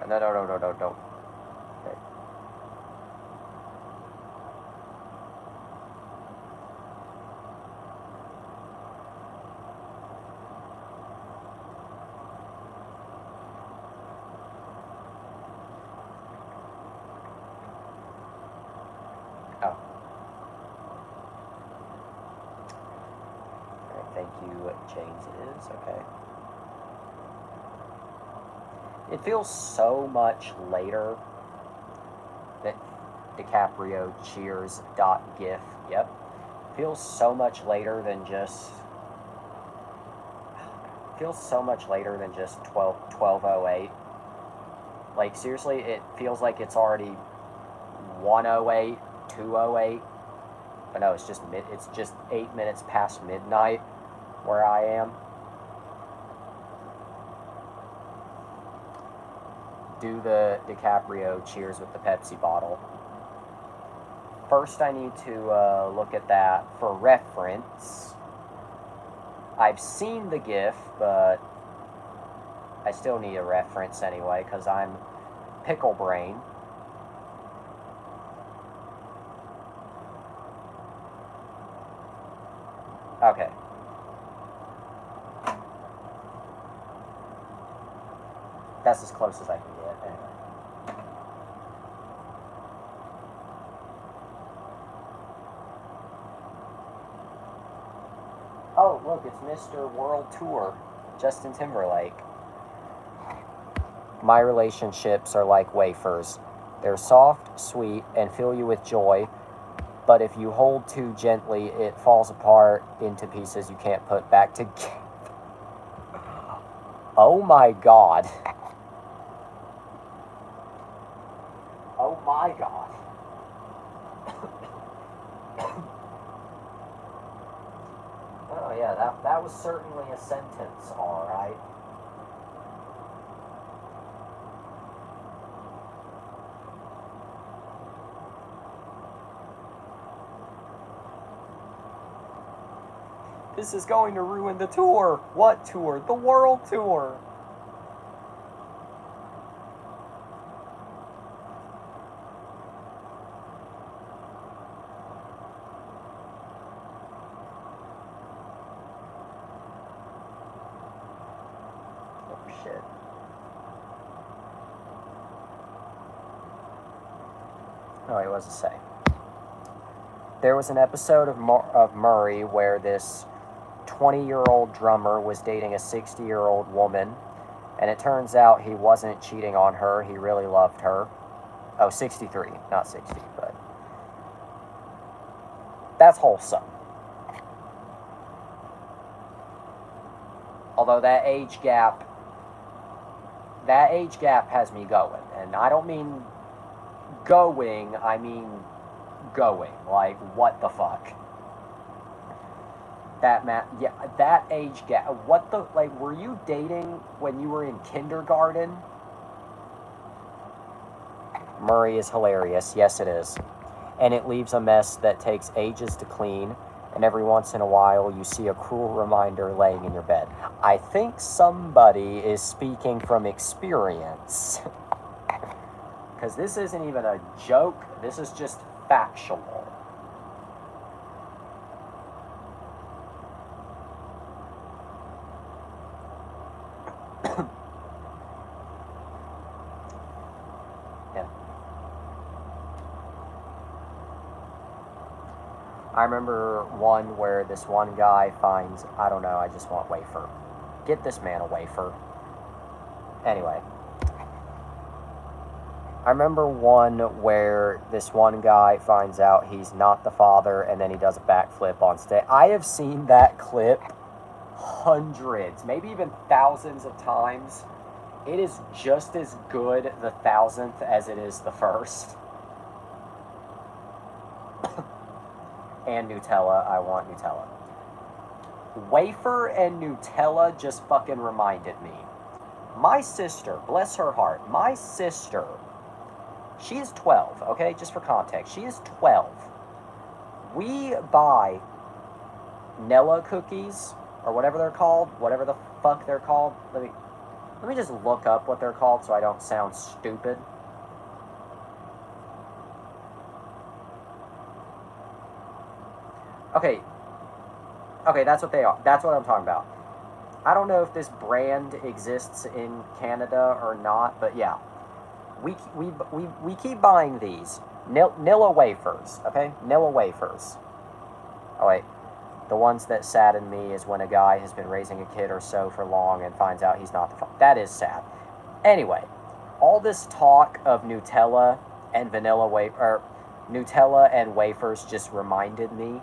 No. Okay. Oh. Alright, thank you, James. It is, okay. It feels so much later that DiCaprio cheers.gif. Yep. Feels so much later than just. Feels so much later than just 12:08. Like, seriously, it feels like it's already 1:08, 2:08. But no, it's just 8 minutes past midnight where I am. Do the DiCaprio cheers with the Pepsi bottle. First, I need to look at that for reference. I've seen the GIF, but I still need a reference anyway, because I'm pickle brain. Okay. That's as close as I can get, anyway. Oh, look, it's Mr. World Tour, Justin Timberlake. My relationships are like wafers. They're soft, sweet, and fill you with joy, but if you hold too gently, it falls apart into pieces you can't put back together. Oh my god. Oh my god. Oh yeah, that was certainly a sentence, alright. This is going to ruin the tour. What tour? The world tour. Oh shit. Oh, it was a say. There was an episode of Murray where this 20-year-old drummer was dating a 60-year-old woman, and it turns out he wasn't cheating on her. He really loved her. Oh, 63, not 60, but that's wholesome. Although that age gap has me going, and I don't mean going, I mean going. Like, what the fuck? That age gap. What the, like, were you dating when you were in kindergarten? Murray is hilarious. Yes, it is. And it leaves a mess that takes ages to clean, and every once in a while you see a cruel reminder laying in your bed. I think somebody is speaking from experience. Because this isn't even a joke, this is just factual. I remember one where this one guy finds, I don't know, I just want wafer. Get this man a wafer. Anyway. I remember one where this one guy finds out he's not the father and then he does a backflip on stage. I have seen that clip hundreds, maybe even thousands of times. It is just as good the thousandth as it is the first. And Nutella, I want Nutella. Wafer and Nutella just fucking reminded me. My sister, bless her heart, my sister, she is 12, okay, just for context, she is 12. We buy Nella cookies, or whatever they're called, whatever the fuck they're called. Let me just look up what they're called so I don't sound stupid. Okay, that's what they are. That's what I'm talking about. I don't know if this brand exists in Canada or not, but yeah. We keep buying these. Nilla wafers, okay? Nilla wafers. Oh, wait. The ones that sadden me is when a guy has been raising a kid or so for long and finds out he's not the father. That is sad. Anyway, all this talk of Nutella and Nutella and wafers just reminded me.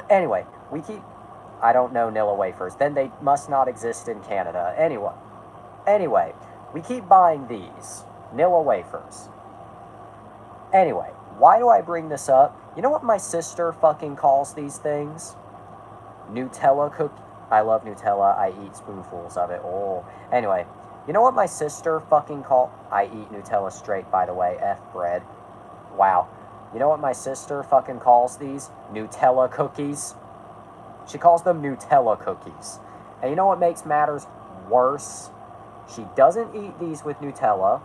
Anyway, we keep... I don't know Nilla wafers. Then they must not exist in Canada. Anyway, we keep buying these. Nilla wafers. Anyway, why do I bring this up? You know what my sister fucking calls these things? Nutella cookie. I love Nutella. I eat spoonfuls of it. Oh. Anyway, you know what my sister fucking I eat Nutella straight, by the way. F bread. Wow. You know what my sister fucking calls these? Nutella cookies. She calls them Nutella cookies. And you know what makes matters worse? She doesn't eat these with Nutella.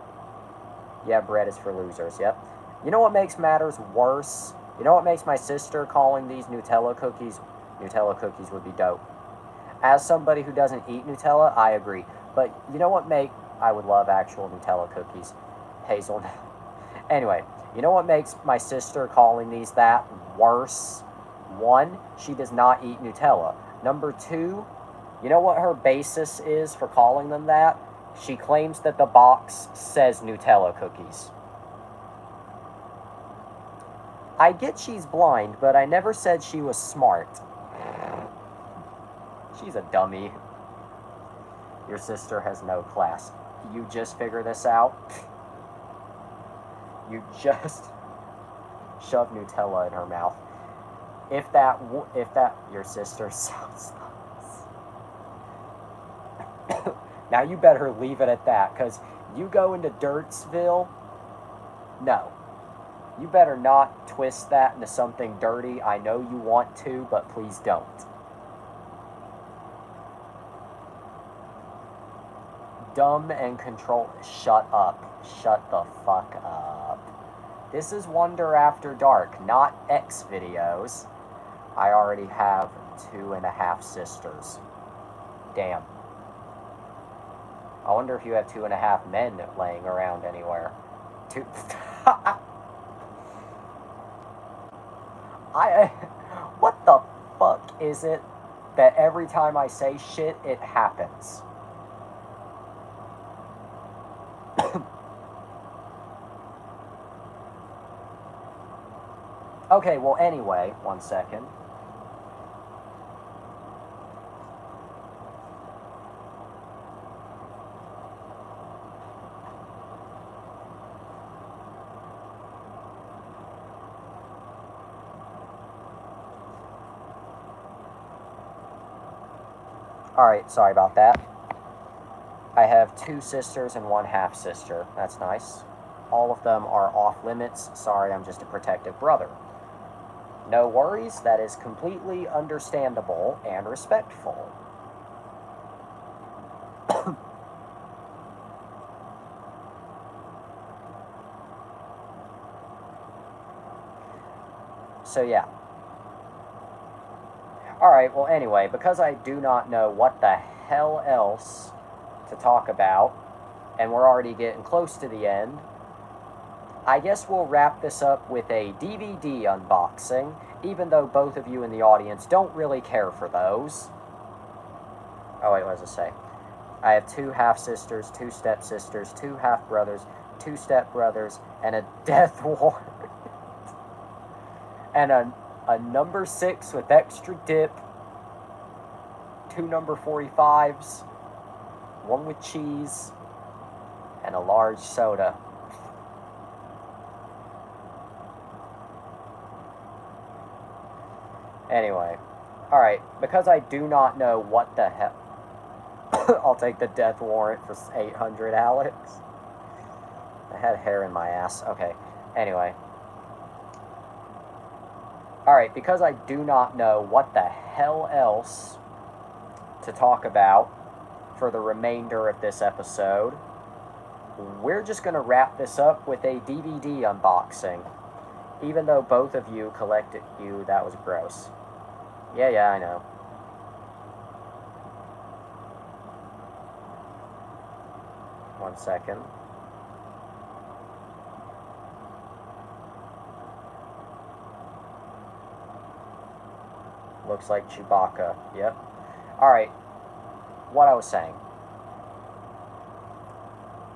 Yeah, bread is for losers, yep. You know what makes matters worse? You know what makes my sister calling these Nutella cookies? Nutella cookies would be dope. As somebody who doesn't eat Nutella, I agree. But you know what I would love actual Nutella cookies. Hazelnut. Anyway, you know what makes my sister calling these that worse? One, she does not eat Nutella. Number two, you know what her basis is for calling them that? She claims that the box says Nutella cookies. I get she's blind, but I never said she was smart. She's a dummy. Your sister has no class. You just figure this out? You just shove Nutella in her mouth. If that, your sister sounds nice. Now you better leave it at that, because you go into Dirtsville, no. You better not twist that into something dirty. I know you want to, but please don't. Dumb and control. Shut up. Shut the fuck up. This is Wonder After Dark, not X videos. I already have 2.5 sisters. Damn. I wonder if you have 2.5 men laying around anywhere. What the fuck is it that every time I say shit, it happens? Okay, well, anyway, 1 second. Alright, sorry about that. I have 2 sisters and 1 half-sister. That's nice. All of them are off limits. Sorry, I'm just a protective brother. No worries, that is completely understandable and respectful. So yeah. Alright, well anyway, because I do not know what the hell else to talk about, and we're already getting close to the end, I guess we'll wrap this up with a DVD unboxing, even though both of you in the audience don't really care for those. Oh wait, what does it say? I have 2 half-sisters, 2 step-sisters, 2 half-brothers, 2 step-brothers, and a death warrant. And a number 6 with extra dip, 2 number 45s, 1 with cheese, and a large soda. Anyway, alright, because I do not know what the hell... I'll take the death warrant for 800, Alex. I had hair in my ass. Okay, anyway. Alright, because I do not know what the hell else to talk about for the remainder of this episode, we're just going to wrap this up with a DVD unboxing. Even though both of you collected... that was gross. Yeah, I know. One second. Looks like Chewbacca. Yep. Alright. What I was saying.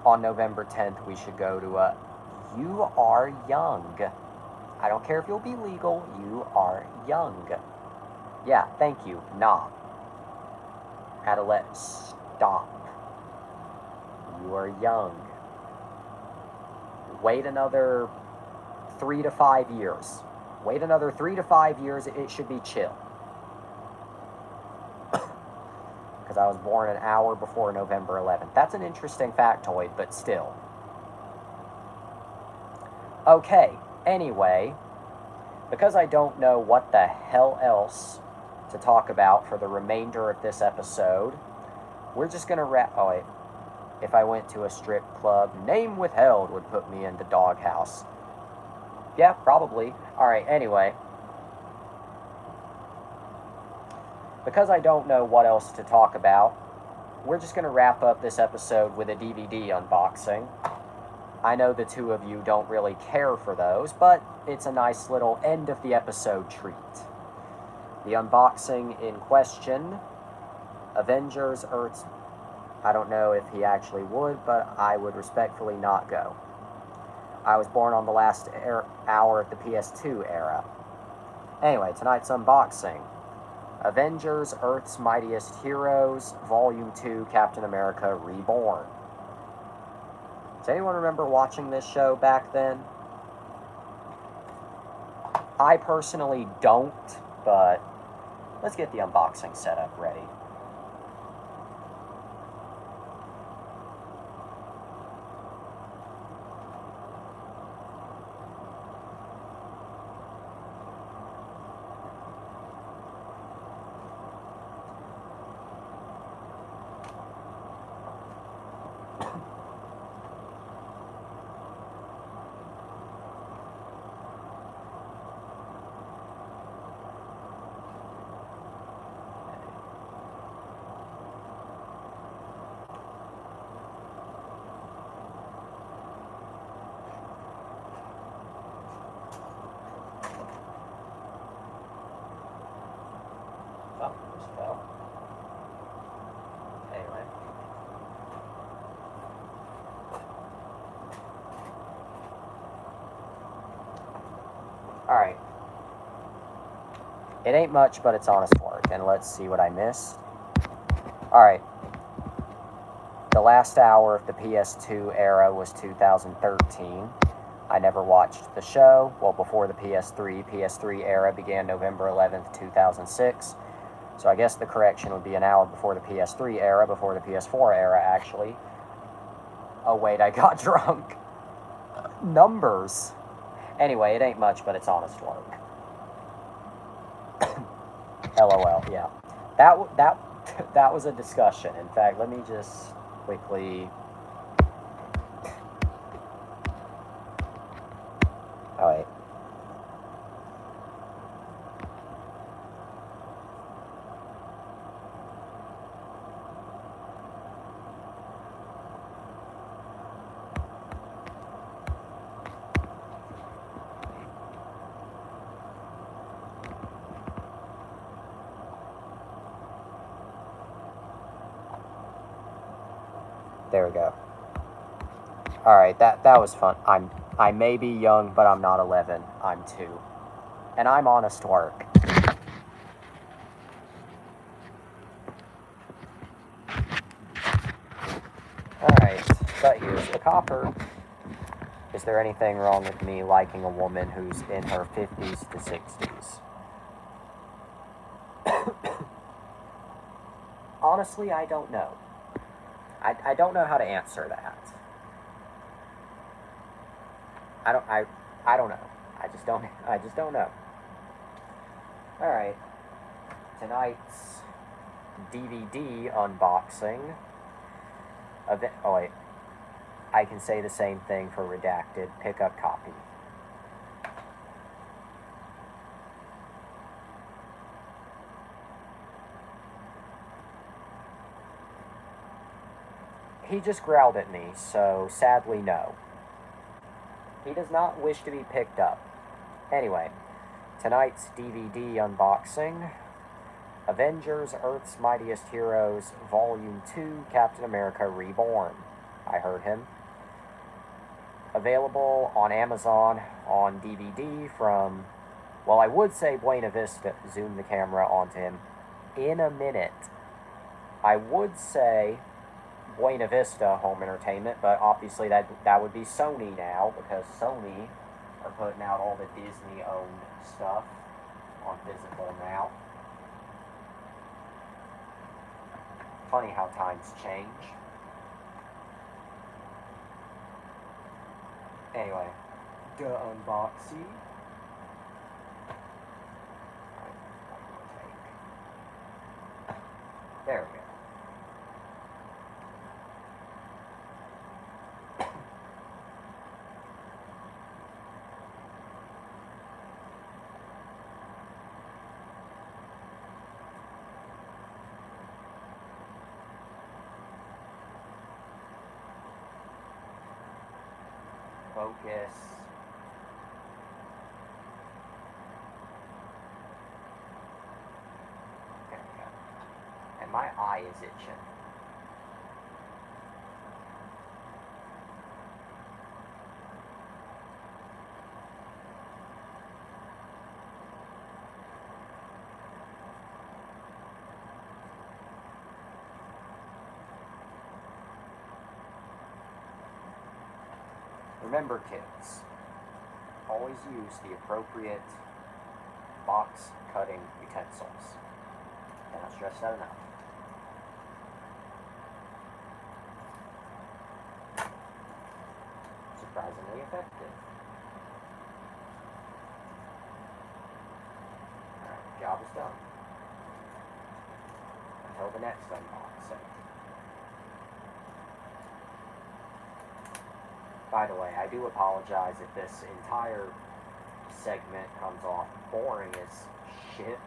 On November 10th, we should go to a... You are young. I don't care if you'll be legal. You are young. Yeah, thank you. Nah. Had to let stop. You are young. Wait another 3 to 5 years. Wait another 3 to 5 years, it should be chill. Because I was born an hour before November 11th. That's an interesting factoid, but still. Okay, anyway, because I don't know what the hell else to talk about for the remainder of this episode, we're just going to wrap... Oh, wait. If I went to a strip club, name withheld would put me into doghouse. Yeah, probably. Alright, anyway. Because I don't know what else to talk about, we're just going to wrap up this episode with a DVD unboxing. I know the two of you don't really care for those, but it's a nice little end of the episode treat. The unboxing in question, Avengers Earth's... I don't know if he actually would, but I would respectfully not go. I was born on the last hour of the PS2 era. Anyway, tonight's unboxing. Avengers Earth's Mightiest Heroes, Volume 2, Captain America Reborn. Does anyone remember watching this show back then? I personally don't, but let's get the unboxing setup ready. Anyway. Alright. It ain't much, but it's honest work. And let's see what I missed. Alright. The last hour of the PS2 era was 2013. I never watched the show. Well, before the PS3 era began November 11th, 2006. So I guess the correction would be an hour before the PS3 era, before the PS4 era, actually. Oh, wait, I got drunk. Numbers. Anyway, it ain't much, but it's honest work. LOL, yeah. That was a discussion. In fact, let me just quickly... Oh, wait. There we go. Alright, that was fun. I may be young, but I'm not 11. I'm 2. And I'm honest work. Alright, but here's the copper. Is there anything wrong with me liking a woman who's in her 50s to 60s? Honestly, I don't know. I don't know how to answer that. I don't know. I just don't know. Alright. Tonight's DVD unboxing. Oh wait. I can say the same thing for Redacted. Pick up copy. He just growled at me, so sadly no. He does not wish to be picked up. Anyway, tonight's DVD unboxing. Avengers, Earth's Mightiest Heroes, Volume 2, Captain America Reborn. I heard him. Available on Amazon on DVD from, well, I would say Buena Vista. Zoom the camera onto him in a minute. I would say Buena Vista Home Entertainment, but obviously that would be Sony now, because Sony are putting out all the Disney-owned stuff on physical now. Funny how times change. Anyway, the unboxing. There we go. Focus. There we go. And my eye is itching. Remember, kids, always use the appropriate box cutting utensils. Cannot stress that enough. Surprisingly effective. Alright, job is done. Until the next unboxing. By the way, I do apologize if this entire segment comes off boring as shit.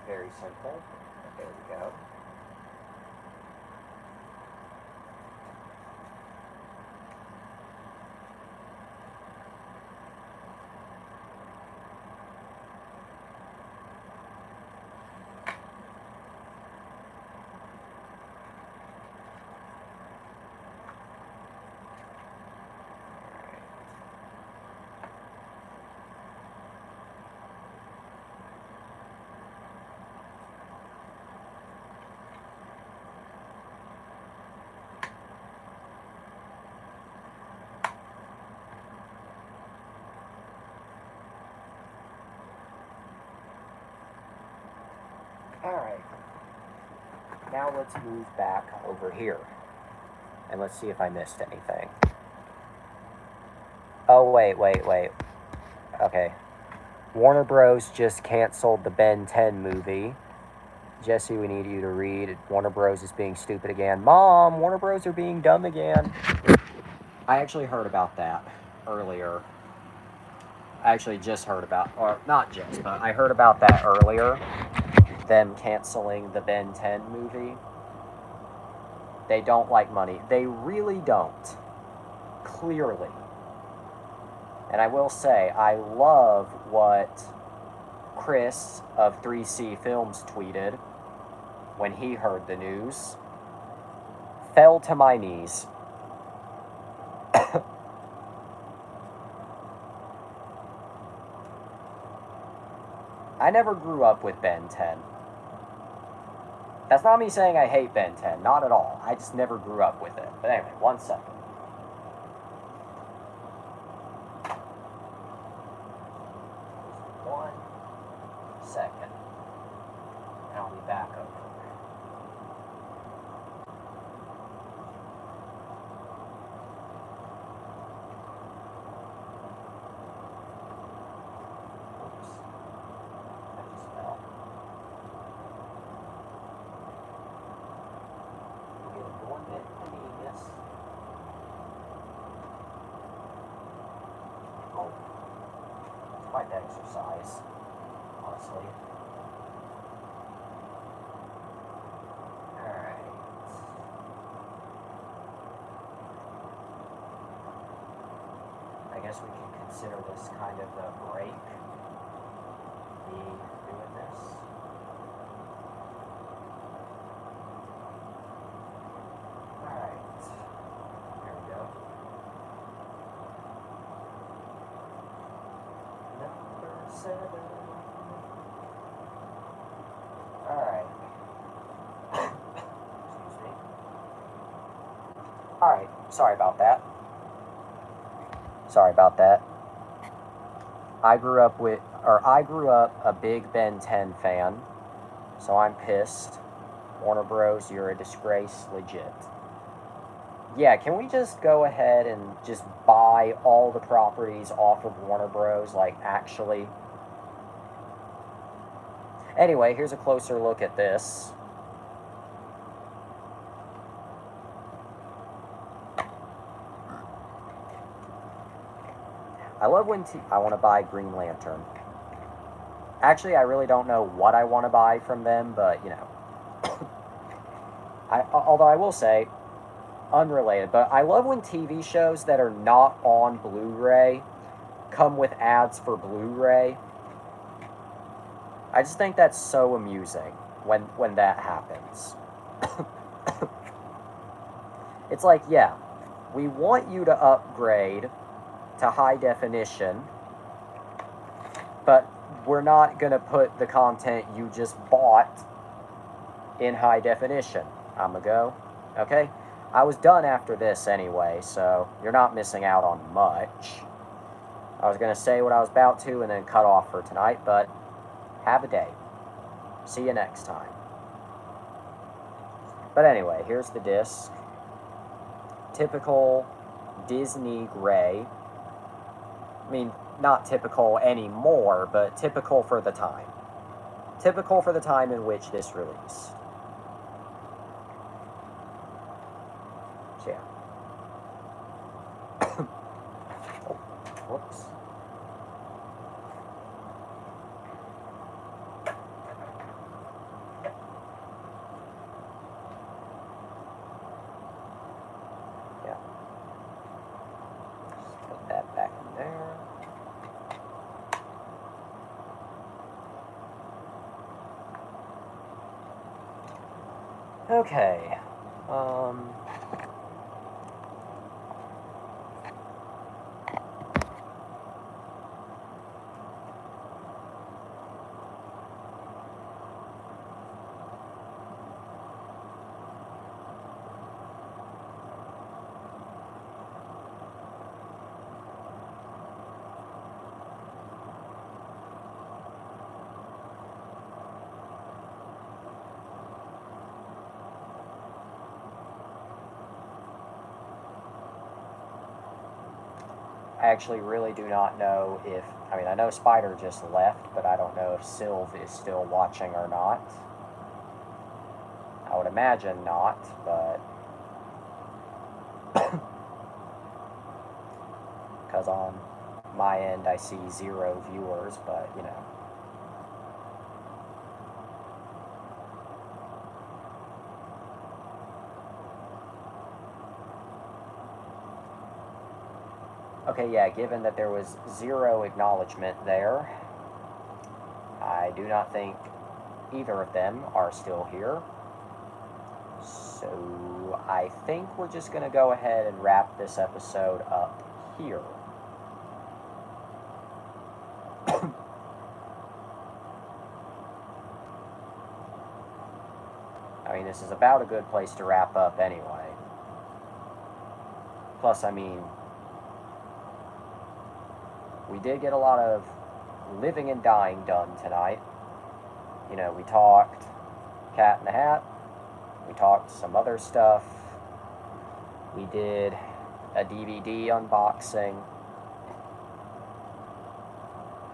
Very simple. There we go. Alright, now let's move back over here, and let's see if I missed anything. Oh, wait. Okay. Warner Bros. Just canceled the Ben 10 movie. Jesse, we need you to read. Warner Bros. Is being stupid again. Mom, Warner Bros. Are being dumb again. I actually heard about that earlier. I actually just heard about, or not just, but I heard about that earlier, them canceling the Ben 10 movie. They don't like money. They really don't. Clearly. And I will say, I love what Chris of 3C Films tweeted when he heard the news. Fell to my knees. I never grew up with Ben 10. That's not me saying I hate Ben 10. Not at all. I just never grew up with it. But anyway, 1 second. One second. And I'll be back over. Oops. That just fell. We'll get a 1 minute convenience. Oh. It's quite the exercise, honestly. Alright. I guess we can consider this kind of the break. Me doing this. Alright. There we go. Number 7. Alright. Excuse me. Alright, sorry about that. Sorry about that. I grew up a big Ben 10 fan, so I'm pissed. Warner Bros., you're a disgrace, legit. Yeah, can we just go ahead and just buy all the properties off of Warner Bros., like, actually? Anyway, here's a closer look at this. I love when I want to buy Green Lantern. Actually, I really don't know what I want to buy from them, but, you know. Although I will say, unrelated, but I love when TV shows that are not on Blu-ray come with ads for Blu-ray. I just think that's so amusing when that happens. It's like, yeah, we want you to upgrade to high definition, but we're not going to put the content you just bought in high definition. I'm going to go. Okay? I was done after this anyway, so you're not missing out on much. I was going to say what I was about to and then cut off for tonight, but have a day. See you next time. But anyway, here's the disc. Typical Disney gray. I mean, not typical anymore, but typical for the time. Typical for the time in which this released. So, yeah. Oh, whoops. Yeah. Just put that back in there. Okay. I actually really do not know if, I mean, I know Spider just left, but I don't know if Sylve is still watching or not. I would imagine not, but because on my end, I see 0 viewers, but, you know. Okay, yeah, given that there was 0 acknowledgement there, I do not think either of them are still here. So I think we're just going to go ahead and wrap this episode up here. I mean, this is about a good place to wrap up anyway. Plus, I mean, we did get a lot of living and dying done tonight. You know, we talked Cat in the Hat. We talked some other stuff. We did a DVD unboxing.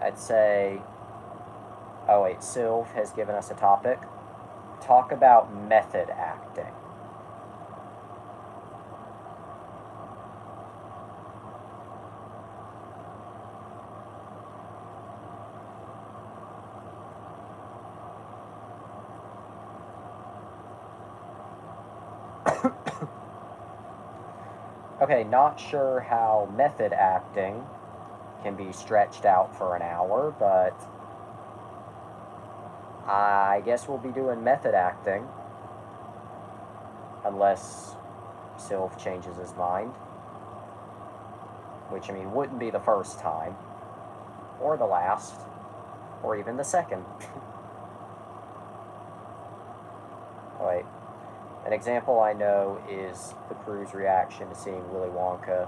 I'd say, oh wait, Sylv has given us a topic. Talk about method acting. Okay, not sure how method acting can be stretched out for an hour, but I guess we'll be doing method acting. Unless Sylv changes his mind. Which, I mean, wouldn't be the first time. Or the last. Or even the second. Wait. An example I know is the crew's reaction to seeing Willy Wonka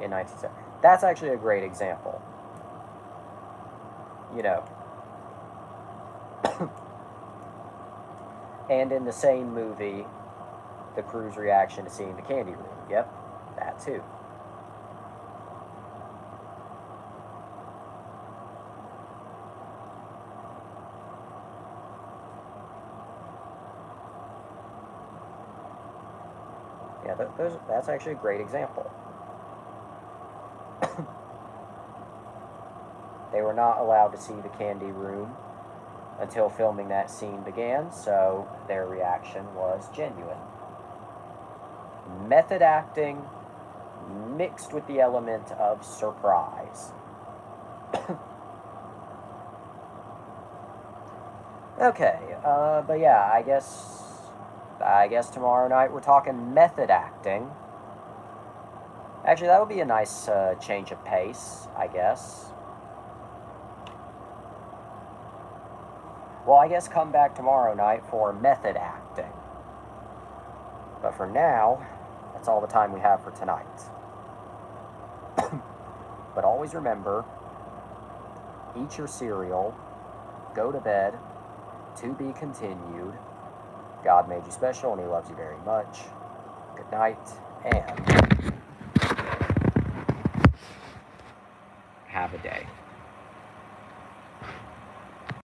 in 1970. That's actually a great example. You know. And in the same movie, the crew's reaction to seeing the candy room. Yep, that too. Yeah, that's actually a great example. They were not allowed to see the candy room until filming that scene began, so their reaction was genuine. Method acting mixed with the element of surprise. Okay, but yeah, I guess tomorrow night we're talking method acting. Actually, that would be a nice change of pace, I guess. Well, I guess come back tomorrow night for method acting. But for now, that's all the time we have for tonight. But always remember, eat your cereal, go to bed, to be continued. God made you special and He loves you very much. Good night, and have a day.